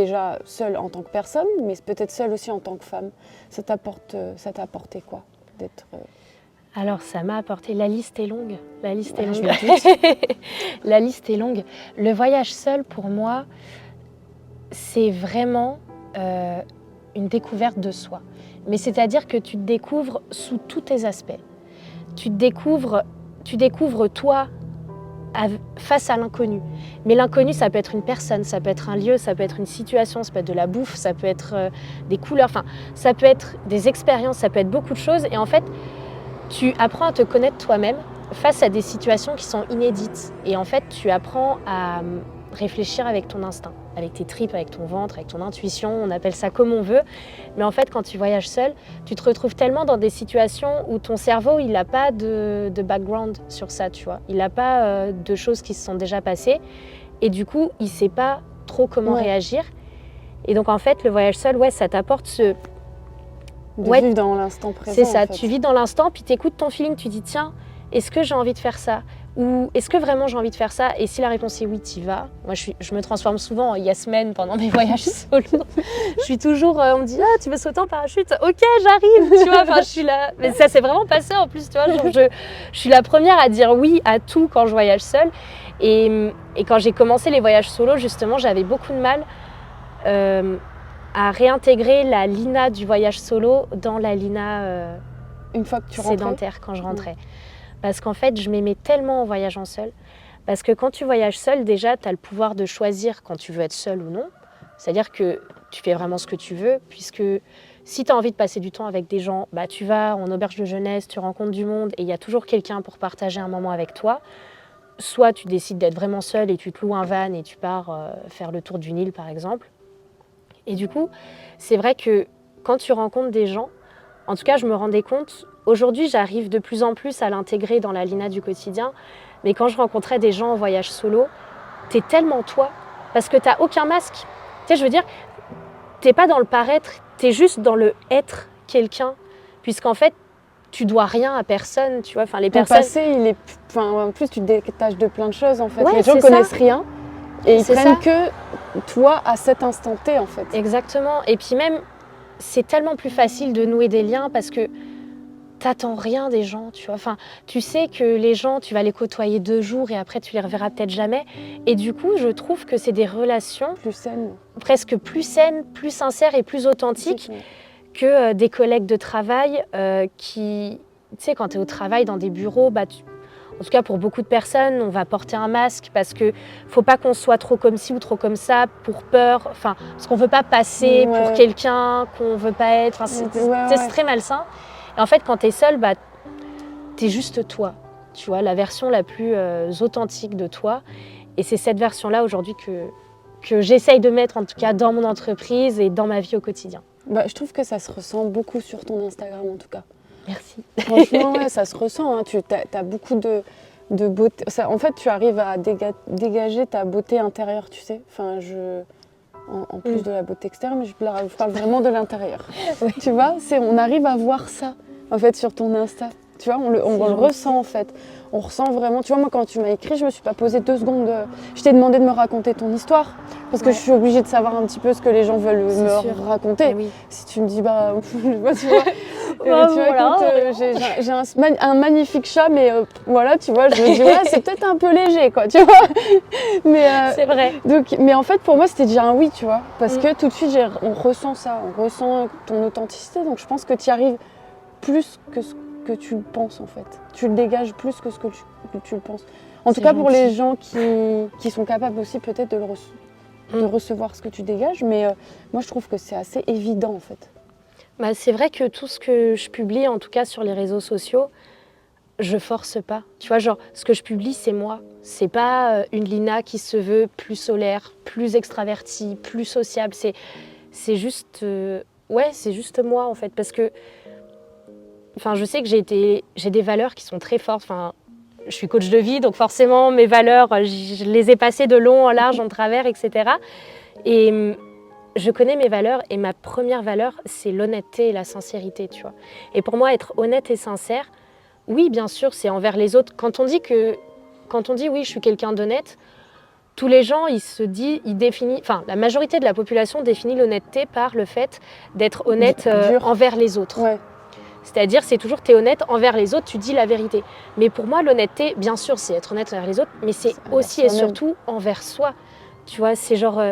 Speaker 2: en tant que personne, mais peut-être seule aussi en tant que femme. Ça t'a apporté quoi d'être...
Speaker 1: Alors ça m'a apporté, la liste est longue. La liste est longue. Le voyage seul, pour moi, c'est vraiment une découverte de soi. Mais c'est-à-dire que tu te découvres sous tous tes aspects. Tu découvres toi face à l'inconnu. Mais l'inconnu, ça peut être une personne, ça peut être un lieu, ça peut être une situation, ça peut être de la bouffe, ça peut être des couleurs, enfin, ça peut être des expériences, ça peut être beaucoup de choses. Et en fait, tu apprends à te connaître toi-même face à des situations qui sont inédites. Et en fait, tu apprends à réfléchir avec ton instinct, avec tes tripes, avec ton ventre, avec ton intuition, on appelle ça comme on veut. Mais en fait, quand tu voyages seul, tu te retrouves tellement dans des situations où ton cerveau, il n'a pas de background sur ça, tu vois. Il n'a pas de choses qui se sont déjà passées. Et du coup, il ne sait pas trop comment réagir. Et donc, en fait, le voyage seul, ça t'apporte ce...
Speaker 2: vivre dans l'instant présent.
Speaker 1: C'est ça,
Speaker 2: en fait.
Speaker 1: Tu vis dans l'instant, puis tu écoutes ton feeling, tu dis, tiens, est-ce que j'ai envie de faire ça ? Ou est-ce que vraiment j'ai envie de faire ça ? Et si la réponse est oui, t'y vas. Moi, je me transforme souvent en Yasmine pendant mes voyages solo. Je suis toujours, on me dit, tu veux sauter en parachute ? Ok, j'arrive, tu vois. Enfin, je suis là. Mais ça s'est vraiment passé en plus, tu vois. Genre, je suis la première à dire oui à tout quand je voyage seule. Et quand j'ai commencé les voyages solo, justement, j'avais beaucoup de mal à réintégrer la Lina du voyage solo dans la Lina
Speaker 2: une fois que tu
Speaker 1: sédentaire quand je rentrais. Parce qu'en fait, je m'aimais tellement en voyageant seule. Parce que quand tu voyages seule, déjà, tu as le pouvoir de choisir quand tu veux être seule ou non. C'est-à-dire que tu fais vraiment ce que tu veux, puisque si tu as envie de passer du temps avec des gens, tu vas en auberge de jeunesse, tu rencontres du monde et il y a toujours quelqu'un pour partager un moment avec toi. Soit tu décides d'être vraiment seule et tu te loues un van et tu pars faire le tour du Nil, par exemple. Et du coup, c'est vrai que quand tu rencontres des gens, en tout cas, je me rendais compte, aujourd'hui, j'arrive de plus en plus à l'intégrer dans la Lina du quotidien, mais quand je rencontrais des gens en voyage solo, t'es tellement toi, parce que t'as aucun masque. Tu sais, je veux dire, t'es pas dans le paraître, t'es juste dans le être quelqu'un, puisqu'en fait, tu dois rien à personne, tu vois. Enfin, les personnes...
Speaker 2: Ton passé, en plus, tu te détaches de plein de choses, en fait. Les gens connaissent rien, et ils prennent que toi à cet instant T, en fait.
Speaker 1: Exactement. Et puis même, c'est tellement plus facile de nouer des liens parce que t'attends rien des gens, tu vois. Enfin, tu sais que les gens, tu vas les côtoyer 2 jours et après tu les reverras peut-être jamais. Et du coup, je trouve que c'est des relations
Speaker 2: Plus saine.
Speaker 1: presque plus saines, plus sincères et plus authentiques que des collègues de travail qui, tu sais, quand tu es au travail dans des bureaux, en tout cas pour beaucoup de personnes, on va porter un masque parce que faut pas qu'on soit trop comme ci ou trop comme ça, pour peur, enfin, parce qu'on veut pas passer pour quelqu'un qu'on veut pas être. Enfin, c'est très malsain. Et en fait, quand tu es seule, tu es juste toi, tu vois, la version la plus authentique de toi. Et c'est cette version-là aujourd'hui que j'essaye de mettre, en tout cas, dans mon entreprise et dans ma vie au quotidien.
Speaker 2: Je trouve que ça se ressent beaucoup sur ton Instagram, en tout cas.
Speaker 1: Merci.
Speaker 2: Franchement, ça se ressent. Hein. Tu as beaucoup de beauté. En fait, tu arrives à dégager ta beauté intérieure, tu sais. Enfin, en plus de la beauté extérieure, mais je parle vraiment de l'intérieur. Oui. Tu vois, on arrive à voir ça, en fait, sur ton Insta. Tu vois, on le ressent, en fait. On ressent vraiment... Tu vois, moi, quand tu m'as écrit, je me suis pas posé 2 secondes. Je t'ai demandé de me raconter ton histoire, parce que je suis obligée de savoir un petit peu ce que les gens veulent me raconter. Oui. Si tu me dis, tu vois, j'ai un magnifique chat, mais voilà, tu vois, je me dis, c'est peut-être un peu léger, quoi, tu vois. Mais,
Speaker 1: c'est vrai.
Speaker 2: Donc, mais en fait, pour moi, c'était déjà un oui, tu vois, parce que tout de suite, on ressent ça, on ressent ton authenticité, donc je pense que tu y arrives plus que ce que tu le penses, en fait. Tu le dégages plus que ce que tu le penses. En tout cas, pour les gens qui sont capables aussi peut-être de recevoir ce que tu dégages, mais moi, je trouve que c'est assez évident, en fait.
Speaker 1: C'est vrai que tout ce que je publie, en tout cas sur les réseaux sociaux, je force pas. Tu vois, genre, ce que je publie, c'est moi. C'est pas une Lina qui se veut plus solaire, plus extravertie, plus sociable. C'est juste... c'est juste moi, en fait. Parce que je sais que j'ai des valeurs qui sont très fortes. Enfin, je suis coach de vie, donc forcément, mes valeurs, je les ai passées de long en large, en travers, etc. Et je connais mes valeurs et ma première valeur, c'est l'honnêteté et la sincérité, tu vois. Et pour moi, être honnête et sincère, oui, bien sûr, c'est envers les autres. Quand on dit oui, je suis quelqu'un d'honnête, tous les gens, la majorité de la population définit l'honnêteté par le fait d'être honnête envers les autres. Ouais. C'est-à-dire, c'est toujours, tu es honnête envers les autres, tu dis la vérité. Mais pour moi, l'honnêteté, bien sûr, c'est être honnête envers les autres, mais c'est aussi et surtout envers soi. Tu vois, c'est genre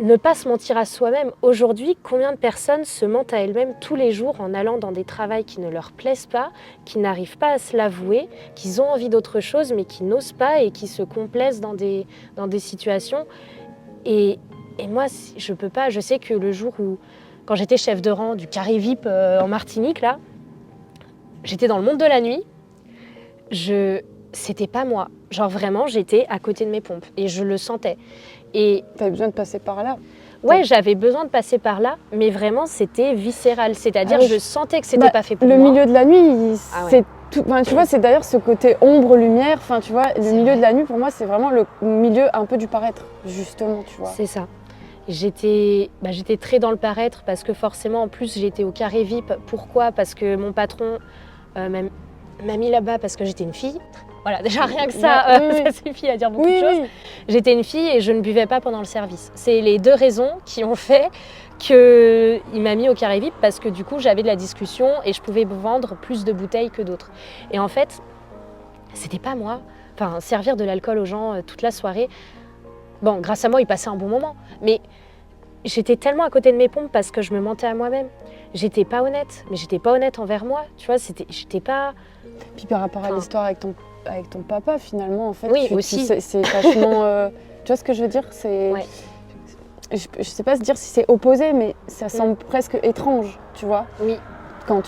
Speaker 1: ne pas se mentir à soi-même. Aujourd'hui, combien de personnes se mentent à elles-mêmes tous les jours en allant dans des travails qui ne leur plaisent pas, qui n'arrivent pas à se l'avouer, qui ont envie d'autre chose, mais qui n'osent pas et qui se complaisent dans des situations. Et moi, je peux pas. Je sais que le jour où, quand j'étais chef de rang du carré VIP en Martinique, là, j'étais dans le monde de la nuit. C'était pas moi. Genre vraiment, j'étais à côté de mes pompes et je le sentais. Et
Speaker 2: t'avais besoin de passer par là.
Speaker 1: Ouais, j'avais besoin de passer par là, mais vraiment, c'était viscéral. C'est-à-dire, je sentais que c'était pas fait pour moi.
Speaker 2: Le milieu de la nuit, c'est tout. Tu vois, c'est d'ailleurs ce côté ombre-lumière. Enfin, tu vois, le milieu de la nuit, pour moi, c'est vraiment le milieu un peu du paraître, justement, tu vois.
Speaker 1: C'est ça. J'étais très dans le paraître parce que forcément, en plus, j'étais au carré VIP. Pourquoi ? Parce que mon patron m'a mis là-bas parce que j'étais une fille. Voilà, déjà rien que ça, ça suffit à dire beaucoup de choses. Oui. J'étais une fille et je ne buvais pas pendant le service. C'est les 2 raisons qui ont fait qu'il m'a mis au carré VIP parce que du coup, j'avais de la discussion et je pouvais vendre plus de bouteilles que d'autres. Et en fait, c'était pas moi. Enfin, servir de l'alcool aux gens toute la soirée, bon, grâce à moi, ils passaient un bon moment. Mais j'étais tellement à côté de mes pompes parce que je me mentais à moi-même. J'étais pas honnête, mais j'étais pas honnête envers moi. Tu vois, j'étais pas...
Speaker 2: Puis par rapport à l'histoire avec ton papa, finalement, en fait,
Speaker 1: oui, aussi.
Speaker 2: C'est vachement... tu vois ce que je veux dire ? Je sais pas se dire si c'est opposé, mais ça semble presque étrange, tu vois ?
Speaker 1: Oui.
Speaker 2: Quand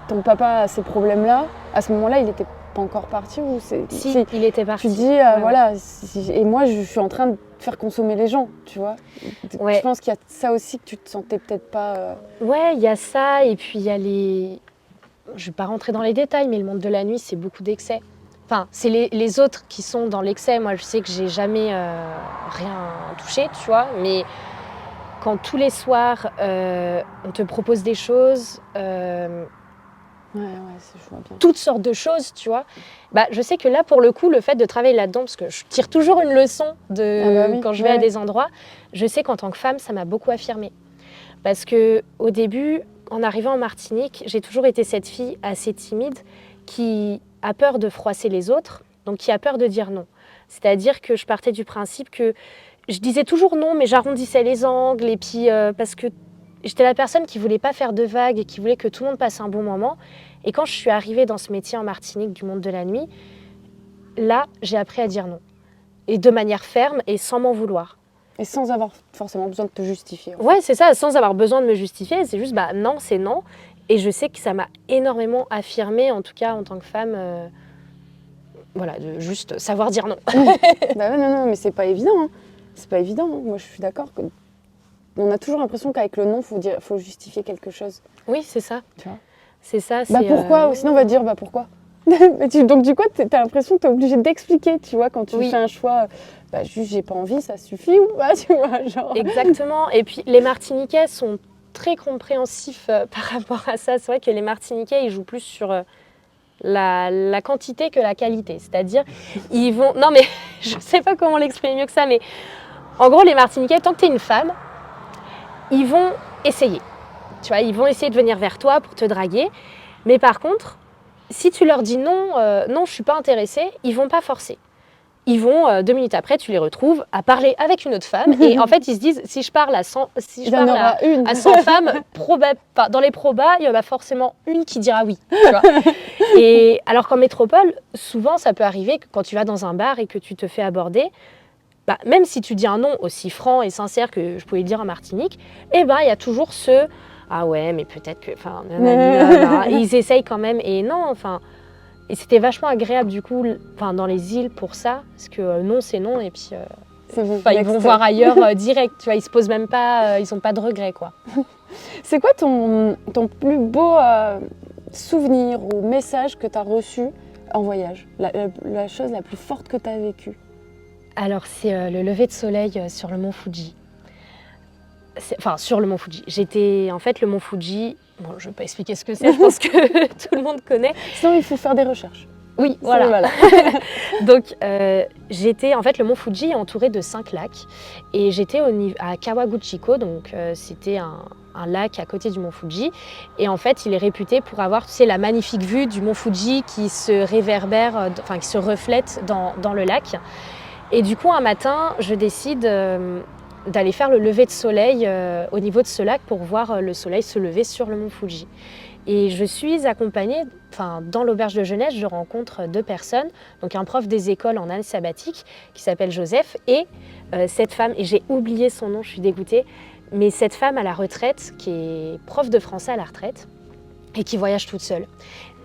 Speaker 2: ton papa a ces problèmes-là, à ce moment-là, il était pas encore parti ou
Speaker 1: Si, il était parti.
Speaker 2: Tu dis, voilà, et moi, je suis en train de faire consommer les gens, tu vois. Ouais. Je pense qu'il y a ça aussi que tu te sentais peut-être pas...
Speaker 1: Ouais, il y a ça, et puis il y a les... Je vais pas rentrer dans les détails, mais le monde de la nuit, c'est beaucoup d'excès. Enfin, c'est les autres qui sont dans l'excès. Moi, je sais que j'ai jamais rien touché, tu vois, mais quand tous les soirs, on te propose des choses...
Speaker 2: je vois bien.
Speaker 1: Toutes sortes de choses, tu vois. Je sais que là, pour le coup, le fait de travailler là-dedans, parce que je tire toujours une leçon quand je vais à des endroits, je sais qu'en tant que femme, ça m'a beaucoup affirmée. Parce qu'au début, en arrivant en Martinique, j'ai toujours été cette fille assez timide qui a peur de froisser les autres, donc qui a peur de dire non. C'est-à-dire que je partais du principe que je disais toujours non, mais j'arrondissais les angles, et puis parce que j'étais la personne qui voulait pas faire de vagues et qui voulait que tout le monde passe un bon moment. Et quand je suis arrivée dans ce métier en Martinique du monde de la nuit, là, j'ai appris à dire non. Et de manière ferme et sans m'en vouloir.
Speaker 2: Et sans avoir forcément besoin de te justifier.
Speaker 1: Ouais, c'est ça, sans avoir besoin de me justifier. C'est juste, non, c'est non. Et je sais que ça m'a énormément affirmée, en tout cas en tant que femme, voilà, de juste savoir dire non.
Speaker 2: Bah ouais, non, mais c'est pas évident. Hein. C'est pas évident. Hein. Moi, je suis d'accord que on a toujours l'impression qu'avec le non, faut justifier quelque chose.
Speaker 1: Oui, c'est ça.
Speaker 2: Tu vois.
Speaker 1: C'est ça.
Speaker 2: Bah pourquoi Ou sinon, on va dire pourquoi. Donc du coup, t'as l'impression que t'es obligé d'expliquer, tu vois, quand tu fais un choix. Juste, j'ai pas envie, ça suffit ou pas, tu vois, genre.
Speaker 1: Exactement. Et puis les Martiniquais sont très compréhensifs par rapport à ça. C'est vrai que les Martiniquais, ils jouent plus sur la quantité que la qualité. C'est-à-dire, ils vont... Non, mais je sais pas comment l'exprimer mieux que ça, mais en gros, les Martiniquais, tant que tu es une femme, ils vont essayer. Tu vois, ils vont essayer de venir vers toi pour te draguer. Mais par contre, si tu leur dis non, non, je suis pas intéressée, ils vont pas forcer. Ils vont, 2 minutes après, tu les retrouves à parler avec une autre femme. Et en fait, ils se disent, si je parle à 100 femmes, dans les probas, il y en a forcément une qui dira oui. Tu vois. Et alors qu'en métropole, souvent, ça peut arriver que quand tu vas dans un bar et que tu te fais aborder, même si tu dis un non aussi franc et sincère que je pouvais le dire en Martinique, il y a toujours ce « Ah ouais, mais peut-être que... » Ils essayent quand même. Et non, enfin... Et c'était vachement agréable du coup, dans les îles pour ça, parce que non c'est non et puis ils vont voir ailleurs direct, tu vois, ils se posent même pas, ils ont pas de regrets quoi.
Speaker 2: C'est quoi ton plus beau souvenir ou message que tu as reçu en voyage, la chose la plus forte que tu as vécue?
Speaker 1: Alors c'est le lever de soleil sur le mont Fuji. Enfin sur le mont Fuji. J'étais en fait le mont Fuji. Bon, je ne vais pas expliquer ce que c'est, je pense que tout le monde connaît.
Speaker 2: Sinon, il faut faire des recherches.
Speaker 1: Oui, voilà. Donc, j'étais, en fait, le mont Fuji est entouré de 5 lacs. Et j'étais à Kawaguchiko, donc c'était un lac à côté du mont Fuji. Et en fait, il est réputé pour avoir, tu sais, la magnifique vue du mont Fuji qui se réverbère, qui se reflète dans le lac. Et du coup, un matin, je décide... d'aller faire le lever de soleil au niveau de ce lac pour voir le soleil se lever sur le mont Fuji. Et je suis accompagnée, dans l'auberge de jeunesse, je rencontre 2 personnes, donc un prof des écoles en année sabbatique qui s'appelle Joseph et cette femme, et j'ai oublié son nom, je suis dégoûtée, mais cette femme à la retraite qui est prof de français à la retraite et qui voyage toute seule.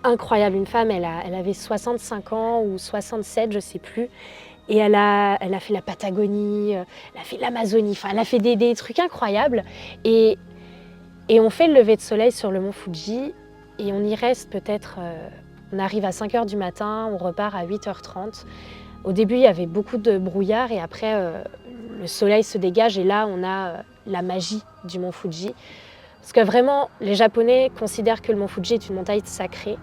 Speaker 1: Incroyable, une femme, elle avait 65 ans ou 67, je ne sais plus. Et elle a fait la Patagonie, elle a fait l'Amazonie, elle a fait des trucs incroyables. Et on fait le lever de soleil sur le mont Fuji et on y reste peut-être, on arrive à 5h du matin, on repart à 8h30. Au début, il y avait beaucoup de brouillard et après, le soleil se dégage et là, on a la magie du mont Fuji. Parce que vraiment, les Japonais considèrent que le mont Fuji est une montagne sacrée.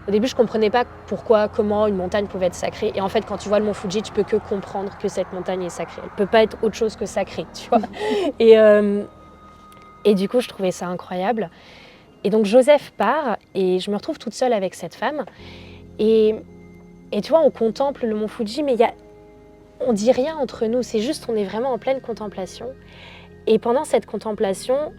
Speaker 1: Au début, je ne comprenais pas pourquoi, comment une montagne pouvait être sacrée. Et en fait, quand tu vois le mont Fuji, tu peux que comprendre que cette montagne est sacrée. Elle ne peut pas être autre chose que sacrée, tu vois. Et du coup, je trouvais ça incroyable. Et donc, Joseph part et je me retrouve toute seule avec cette femme. Et tu vois, on contemple le mont Fuji, mais on ne dit rien entre nous. C'est juste, on est vraiment en pleine contemplation. Et pendant cette contemplation,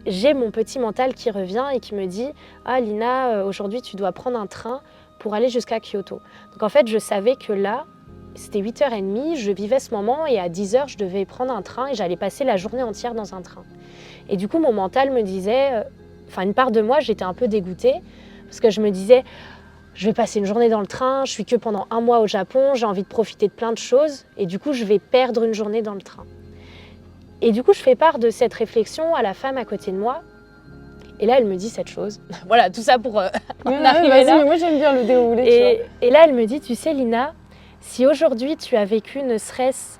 Speaker 1: j'ai mon petit mental qui revient et qui me dit « Ah Lina, aujourd'hui tu dois prendre un train pour aller jusqu'à Kyoto. » Donc en fait, je savais que là, c'était 8h30, je vivais ce moment et à 10h, je devais prendre un train et j'allais passer la journée entière dans un train. Et du coup, mon mental me disait, une part de moi, j'étais un peu dégoûtée parce que je me disais « Je vais passer une journée dans le train, je suis que pendant 1 mois au Japon, j'ai envie de profiter de plein de choses et du coup, je vais perdre une journée dans le train. » Et du coup, je fais part de cette réflexion à la femme à côté de moi. Et là, elle me dit cette chose. Voilà, tout ça pour en arriver là.
Speaker 2: Mais moi, j'aime bien le déroulé.
Speaker 1: Et là, elle me dit, tu sais, Lina, si aujourd'hui, tu as vécu ne serait-ce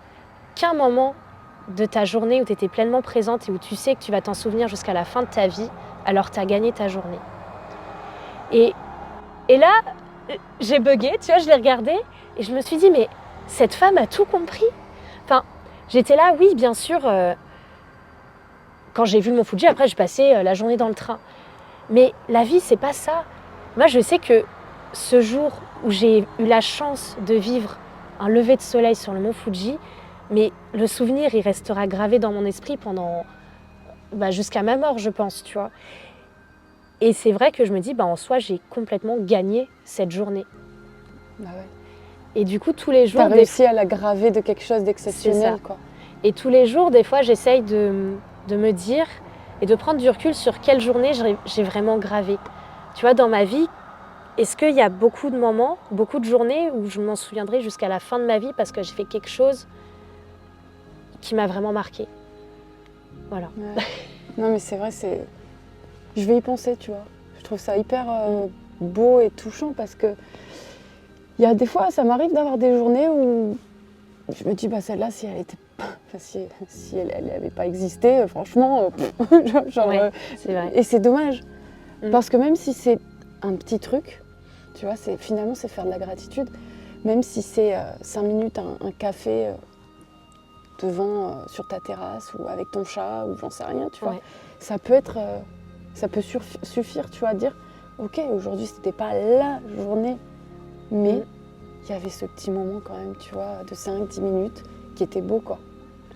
Speaker 1: qu'un moment de ta journée où tu étais pleinement présente et où tu sais que tu vas t'en souvenir jusqu'à la fin de ta vie, alors tu as gagné ta journée. Et là, j'ai bugué, tu vois, je l'ai regardée et je me suis dit, mais cette femme a tout compris. J'étais là, oui, bien sûr, quand j'ai vu le mont Fuji, après, je passais la journée dans le train. Mais la vie, c'est pas ça. Moi, je sais que ce jour où j'ai eu la chance de vivre un lever de soleil sur le mont Fuji, mais le souvenir, il restera gravé dans mon esprit pendant jusqu'à ma mort, je pense, tu vois. Et c'est vrai que je me dis, en soi, j'ai complètement gagné cette journée.
Speaker 2: Bah ouais.
Speaker 1: Et du coup, tous les jours...
Speaker 2: T'as réussi à la graver de quelque chose d'exceptionnel, quoi.
Speaker 1: Et tous les jours, des fois, j'essaye de me dire et de prendre du recul sur quelle journée j'ai vraiment gravé. Tu vois, dans ma vie, est-ce qu'il y a beaucoup de moments, beaucoup de journées où je m'en souviendrai jusqu'à la fin de ma vie parce que j'ai fait quelque chose qui m'a vraiment marquée. Voilà.
Speaker 2: Ouais. Non, mais c'est vrai, je vais y penser, tu vois. Je trouve ça hyper beau et touchant parce que il y a des fois, ça m'arrive d'avoir des journées où je me dis, celle-là, si elle était si elle n'avait pas existé, franchement,
Speaker 1: c'est vrai.
Speaker 2: Et c'est dommage. Parce que même si c'est un petit truc, tu vois, finalement, c'est faire de la gratitude. Même si c'est 5 minutes, un café devant, sur ta terrasse ou avec ton chat ou j'en sais rien, tu vois. Ça peut suffire, tu vois, à dire, ok, aujourd'hui, c'était pas la journée, mais il y avait ce petit moment quand même, tu vois, de 5-10 minutes qui était beau, quoi.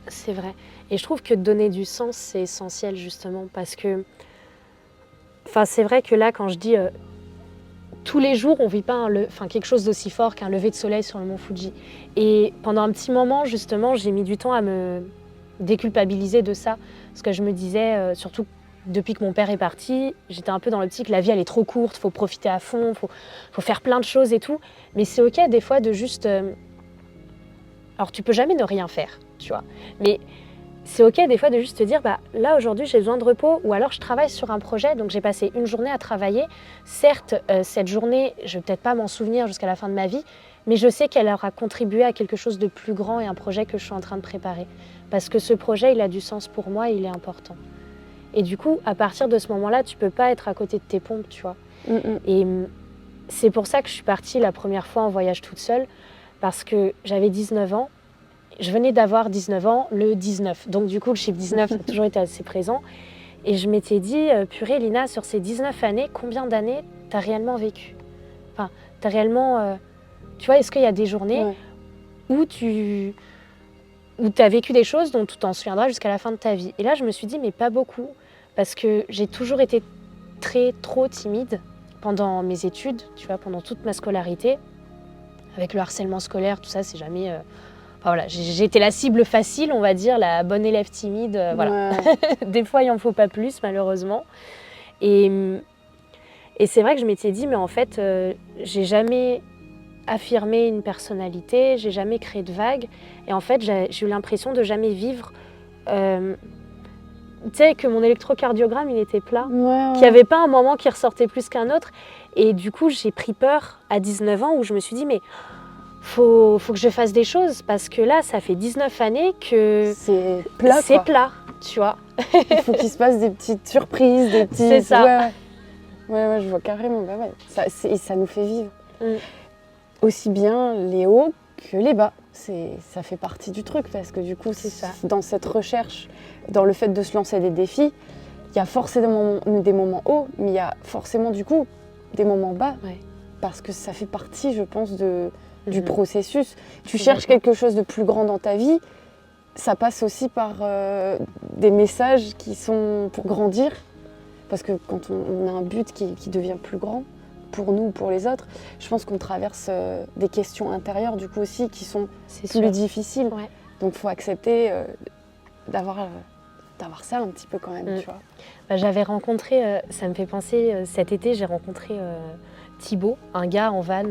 Speaker 1: C'est vrai. Et je trouve que donner du sens, c'est essentiel, justement, parce que... c'est vrai que là, quand je dis... tous les jours, on ne vit pas quelque chose d'aussi fort qu'un lever de soleil sur le mont Fuji. Et pendant un petit moment, justement, j'ai mis du temps à me déculpabiliser de ça. Parce que je me disais, surtout depuis que mon père est parti, j'étais un peu dans l'optique, la vie, elle est trop courte, il faut profiter à fond, faut faire plein de choses et tout. Mais c'est OK, des fois, de juste... Alors, tu peux jamais ne rien faire, tu vois. Mais c'est OK, des fois, de juste te dire, là, aujourd'hui, j'ai besoin de repos. Ou alors, je travaille sur un projet, donc j'ai passé une journée à travailler. Certes, cette journée, je ne vais peut-être pas m'en souvenir jusqu'à la fin de ma vie, mais je sais qu'elle aura contribué à quelque chose de plus grand et un projet que je suis en train de préparer. Parce que ce projet, il a du sens pour moi et il est important. Et du coup, à partir de ce moment-là, tu ne peux pas être à côté de tes pompes, tu vois. Et c'est pour ça que je suis partie la première fois en voyage toute seule, parce que j'avais 19 ans. Je venais d'avoir 19 ans le 19. Donc du coup, le chiffre 19 a toujours été assez présent. Et je m'étais dit, purée Lina, sur ces 19 années, combien d'années t'as réellement vécu ? Enfin, t'as réellement... tu vois, est-ce qu'il y a des journées où t'as vécu des choses dont tu t'en souviendras jusqu'à la fin de ta vie ? Et là, je me suis dit, mais pas beaucoup. Parce que j'ai toujours été trop timide pendant mes études, tu vois, pendant toute ma scolarité. Avec le harcèlement scolaire, tout ça, c'est jamais... voilà, j'ai été la cible facile, on va dire, la bonne élève timide. Voilà. Des fois, il n'en faut pas plus, malheureusement. Et c'est vrai que je m'étais dit, mais en fait, j'ai jamais affirmé une personnalité, j'ai jamais créé de vague. Et en fait, j'ai eu l'impression de jamais vivre... tu sais, que mon électrocardiogramme, il était plat. Qu'il n'y avait pas un moment qui ressortait plus qu'un autre. Et du coup, j'ai pris peur à 19 ans où je me suis dit, mais... Faut que je fasse des choses parce que là, ça fait 19 années que
Speaker 2: c'est plat,
Speaker 1: tu vois.
Speaker 2: Il faut qu'il se passe des petites surprises, des petits...
Speaker 1: C'est ça.
Speaker 2: Ouais, je vois carrément. Ça nous fait vivre. Aussi bien les hauts que les bas. Ça fait partie du truc parce que du coup,
Speaker 1: c'est ça.
Speaker 2: Dans cette recherche, dans le fait de se lancer des défis, il y a forcément des moments hauts, mais il y a forcément du coup des moments bas. Parce que ça fait partie, je pense, du processus. Tu cherches quelque chose de plus grand dans ta vie, ça passe aussi par des messages qui sont pour grandir. Parce que quand on a un but qui devient plus grand, pour nous ou pour les autres, je pense qu'on traverse des questions intérieures du coup aussi qui sont plus difficiles. Donc il faut accepter d'avoir ça un petit peu quand même, tu vois.
Speaker 1: J'avais rencontré, ça me fait penser, cet été, j'ai rencontré... Thibaut, un gars en van,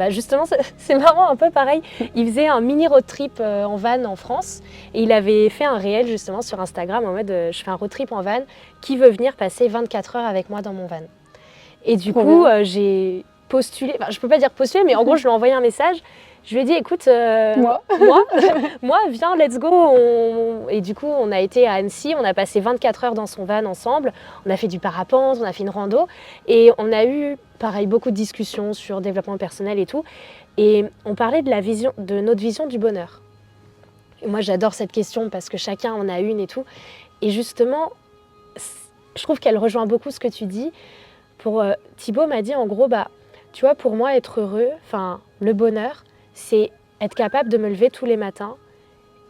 Speaker 1: justement c'est marrant, un peu pareil, il faisait un mini road trip en van en France et il avait fait un réel justement sur Instagram en mode je fais un road trip en van, qui veut venir passer 24 heures avec moi dans mon van. Et du coup j'ai postulé, je peux pas dire postulé, mais en gros je lui ai envoyé un message, je lui ai dit écoute, moi viens, let's go. Et du coup on a été à Annecy, on a passé 24 heures dans son van ensemble, on a fait du parapente, on a fait une rando et on a eu pareil, beaucoup de discussions sur le développement personnel et tout. Et on parlait de notre vision du bonheur. Et moi, j'adore cette question parce que chacun en a une et tout. Et justement, je trouve qu'elle rejoint beaucoup ce que tu dis. Thibaut m'a dit en gros, tu vois, pour moi, être heureux, le bonheur, c'est être capable de me lever tous les matins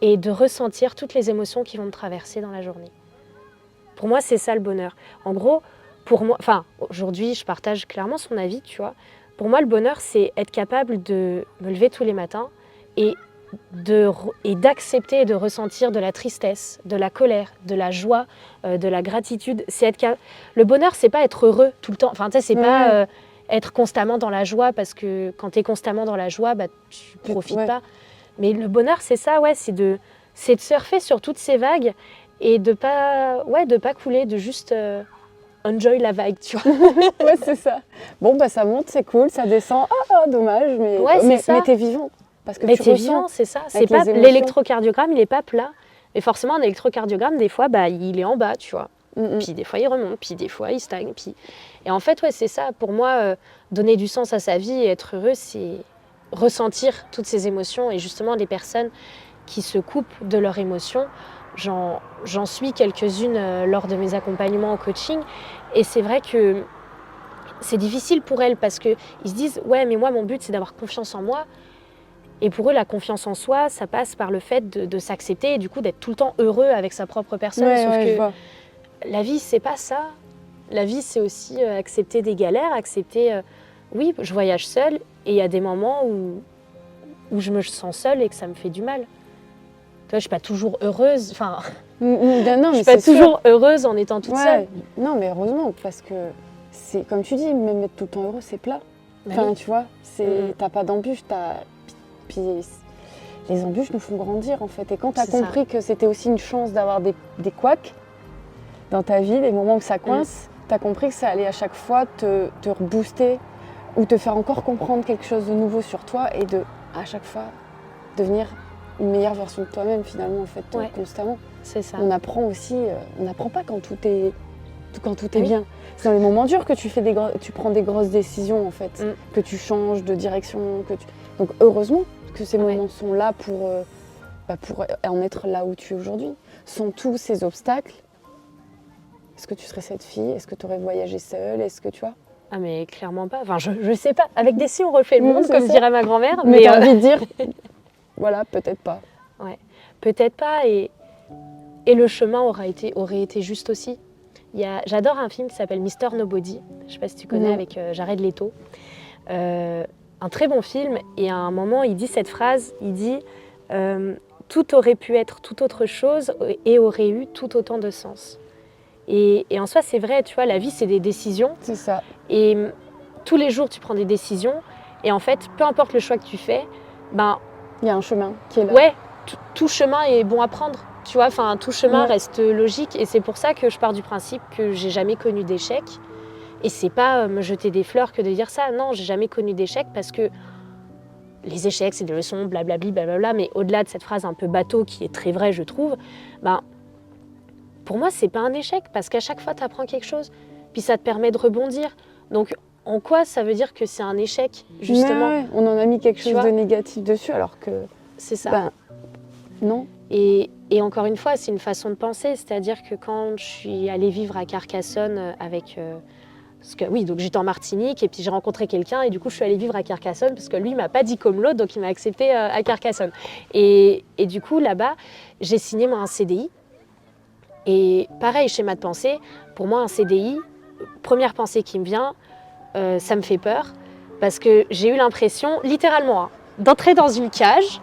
Speaker 1: et de ressentir toutes les émotions qui vont me traverser dans la journée. Pour moi, c'est ça le bonheur. En gros, pour moi, aujourd'hui, je partage clairement son avis, tu vois. Pour moi, le bonheur, c'est être capable de me lever tous les matins et d'accepter et de ressentir de la tristesse, de la colère, de la joie, de la gratitude. Le bonheur, c'est pas être heureux tout le temps. C'est pas être constamment dans la joie, parce que quand tu es constamment dans la joie, tu profites pas. Mais le bonheur, c'est ça, c'est de surfer sur toutes ces vagues et de pas couler, de juste enjoy la vague, tu vois.
Speaker 2: Ouais, c'est ça. Bon, ça monte, c'est cool, ça descend. Dommage, mais t'es vivant. Parce que
Speaker 1: t'es vivant, c'est ça. C'est pas l'électrocardiogramme, il est pas plat. Et forcément, un électrocardiogramme, des fois, il est en bas, tu vois. Puis des fois, il remonte, puis des fois, il stagne. Et en fait, c'est ça. Pour moi, donner du sens à sa vie et être heureux, c'est ressentir toutes ces émotions. Et justement, les personnes qui se coupent de leurs émotions, j'en suis quelques-unes lors de mes accompagnements en coaching. Et c'est vrai que c'est difficile pour elles, parce qu'ils se disent « Ouais, mais moi, mon but, c'est d'avoir confiance en moi ». Et pour eux, la confiance en soi, ça passe par le fait de s'accepter et du coup d'être tout le temps heureux avec sa propre personne. Sauf que la vie, c'est pas ça. La vie, c'est aussi accepter des galères, accepter... oui, je voyage seule et il y a des moments où je me sens seule et que ça me fait du mal. Tu vois, je suis pas toujours heureuse. Je suis pas toujours heureuse en étant toute seule.
Speaker 2: Non, mais heureusement, parce que c'est comme tu dis, même être tout le temps heureux, c'est plat. Tu vois, t'as pas d'embûches, Puis les embûches nous font grandir, en fait. Et quand tu as compris que c'était aussi une chance d'avoir des couacs dans ta vie, les moments où ça coince, tu as compris que ça allait à chaque fois te rebooster ou te faire encore comprendre quelque chose de nouveau sur toi et à chaque fois, devenir une meilleure version de toi-même, finalement, en fait, constamment.
Speaker 1: C'est ça.
Speaker 2: On apprend aussi, on n'apprend pas quand tout est bien. C'est dans les moments durs que tu prends des grosses décisions, en fait, que tu changes de direction, Donc, heureusement que ces moments sont là pour en être là où tu es aujourd'hui. Sans tous ces obstacles, est-ce que tu serais cette fille? Est-ce que tu aurais voyagé seule? Est-ce que tu vois?
Speaker 1: Ah, mais clairement pas. Je sais pas. Avec des si, on refait le monde, comme dirait ma grand-mère.
Speaker 2: Mais t'as envie de dire, voilà, peut-être pas.
Speaker 1: Ouais, peut-être pas. Et le chemin aurait été juste aussi. J'adore un film qui s'appelle Mr. Nobody. Je sais pas si tu connais, avec Jared Leto. Un très bon film, et à un moment il dit cette phrase, il dit tout aurait pu être tout autre chose et aurait eu tout autant de sens. Et en soi c'est vrai, tu vois, la vie c'est des décisions.
Speaker 2: C'est ça.
Speaker 1: Et tous les jours tu prends des décisions, et en fait peu importe le choix que tu fais,
Speaker 2: il y a un chemin qui est là.
Speaker 1: Ouais, tout chemin est bon à prendre, tu vois, tout chemin reste logique, et c'est pour ça que je pars du principe que j'ai jamais connu d'échec. Et c'est pas me jeter des fleurs que de dire ça. Non, j'ai jamais connu d'échec, parce que les échecs, c'est des leçons, blablabli, blablabla. Mais au-delà de cette phrase un peu bateau, qui est très vraie, je trouve, pour moi, c'est pas un échec, parce qu'à chaque fois, tu apprends quelque chose. Puis ça te permet de rebondir. Donc, en quoi ça veut dire que c'est un échec, justement?
Speaker 2: On en a mis quelque chose de négatif dessus, alors que...
Speaker 1: C'est ça.
Speaker 2: Non.
Speaker 1: Et encore une fois, c'est une façon de penser. C'est-à-dire que quand je suis allée vivre à Carcassonne avec... donc j'étais en Martinique et puis j'ai rencontré quelqu'un et du coup je suis allée vivre à Carcassonne parce que lui il m'a pas dit comme l'autre, donc il m'a accepté à Carcassonne. Et du coup là-bas j'ai signé un CDI, et pareil, schéma de pensée, pour moi un CDI, première pensée qui me vient, ça me fait peur, parce que j'ai eu l'impression littéralement d'entrer dans une cage,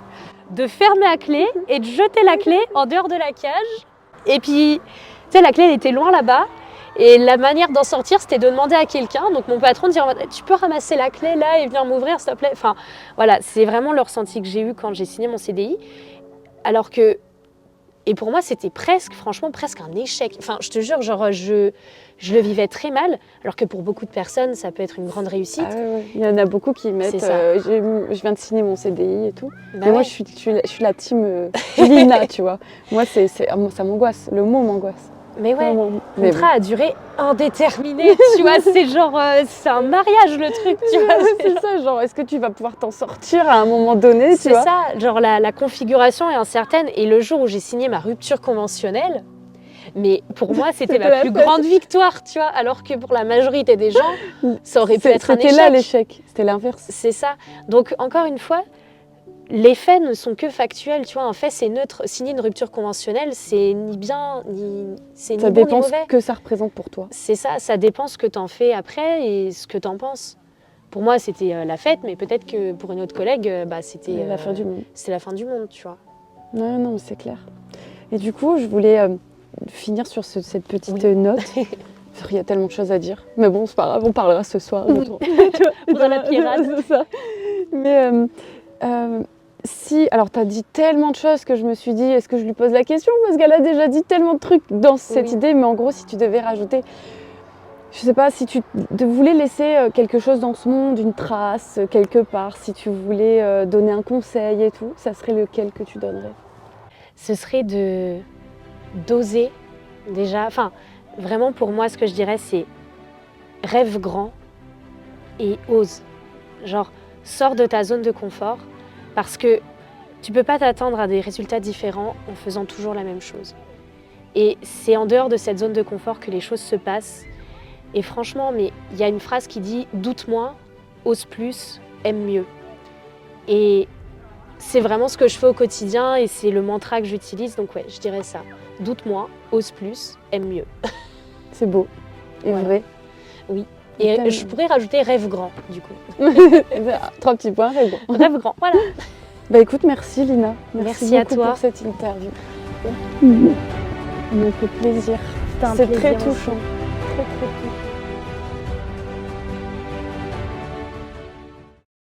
Speaker 1: de fermer la clé et de jeter la clé en dehors de la cage, et puis tu sais, la clé elle était loin là-bas. Et la manière d'en sortir, c'était de demander à quelqu'un, donc mon patron, de dire « Tu peux ramasser la clé là et venir m'ouvrir, s'il te plaît ?» Enfin, voilà, c'est vraiment le ressenti que j'ai eu quand j'ai signé mon CDI. Alors que... Et pour moi, c'était franchement, presque un échec. Enfin, je te jure, je le vivais très mal, alors que pour beaucoup de personnes, ça peut être une grande réussite.
Speaker 2: Il y en a beaucoup qui mettent je viens de signer mon CDI et tout. Mais moi, je suis la team Lina, tu vois. Moi, ça m'angoisse. Le mot m'angoisse.
Speaker 1: Mais ouais, le contrat a duré indéterminé, tu vois, c'est genre, c'est un mariage le truc, tu vois.
Speaker 2: C'est ça, genre, est-ce que tu vas pouvoir t'en sortir à un moment donné, tu vois?
Speaker 1: C'est ça, genre la configuration est incertaine, et le jour où j'ai signé ma rupture conventionnelle, Mais pour moi, c'était
Speaker 2: C'était
Speaker 1: ma
Speaker 2: la
Speaker 1: plus
Speaker 2: fête.
Speaker 1: grande victoire, tu vois. Alors que pour la majorité des gens, ça aurait pu être un
Speaker 2: C'était
Speaker 1: échec.
Speaker 2: là l'échec, c'était l'inverse.
Speaker 1: C'est ça. Donc, encore une fois, les faits ne sont que factuels, tu vois. Un fait, c'est neutre. Signer une rupture conventionnelle, c'est ni bien, c'est
Speaker 2: Ça
Speaker 1: ni bon ni
Speaker 2: dépend ce
Speaker 1: mauvais.
Speaker 2: que ça représente pour toi.
Speaker 1: C'est ça dépend ce que t'en fais après et ce que t'en penses. Pour moi, c'était la fête, mais peut-être que pour une autre collègue, c'était
Speaker 2: La fin du monde.
Speaker 1: c'était la fin du monde, tu vois.
Speaker 2: Non, non, mais c'est clair. Et du coup, je voulais finir sur cette petite note. Il y a tellement de choses à dire. Mais bon, c'est pas grave, on parlera ce soir.
Speaker 1: Oui. Dans la pirate.
Speaker 2: C'est ça. Mais si, alors tu as dit tellement de choses que je me suis dit, est-ce que je lui pose la question? Parce qu'elle a déjà dit tellement de trucs dans cette idée. Mais en gros, si tu devais rajouter, je sais pas, si tu voulais laisser quelque chose dans ce monde, une trace quelque part, si tu voulais donner un conseil et tout, ça serait lequel que tu donnerais?
Speaker 1: Ce serait d'oser déjà. Enfin, vraiment pour moi, ce que je dirais, c'est rêve grand et ose. Genre, sors de ta zone de confort parce que tu peux pas t'attendre à des résultats différents en faisant toujours la même chose. Et c'est en dehors de cette zone de confort que les choses se passent. Et franchement, mais il y a une phrase qui dit « doute moins, ose plus, aime mieux ». Et c'est vraiment ce que je fais au quotidien et c'est le mantra que j'utilise. Donc ouais, je dirais ça. Doute moins, ose plus, aime mieux.
Speaker 2: C'est beau et vrai.
Speaker 1: Oui. Et je pourrais rajouter rêve grand, du coup.
Speaker 2: 3 petits points, rêve grand.
Speaker 1: Rêve grand, voilà.
Speaker 2: Bah écoute, merci Lina.
Speaker 1: Merci à
Speaker 2: beaucoup
Speaker 1: toi.
Speaker 2: pour cette interview. Ça m'a fait plaisir.
Speaker 1: C'était un
Speaker 2: C'est
Speaker 1: plaisir
Speaker 2: très
Speaker 1: aussi.
Speaker 2: touchant. Très, très touchant.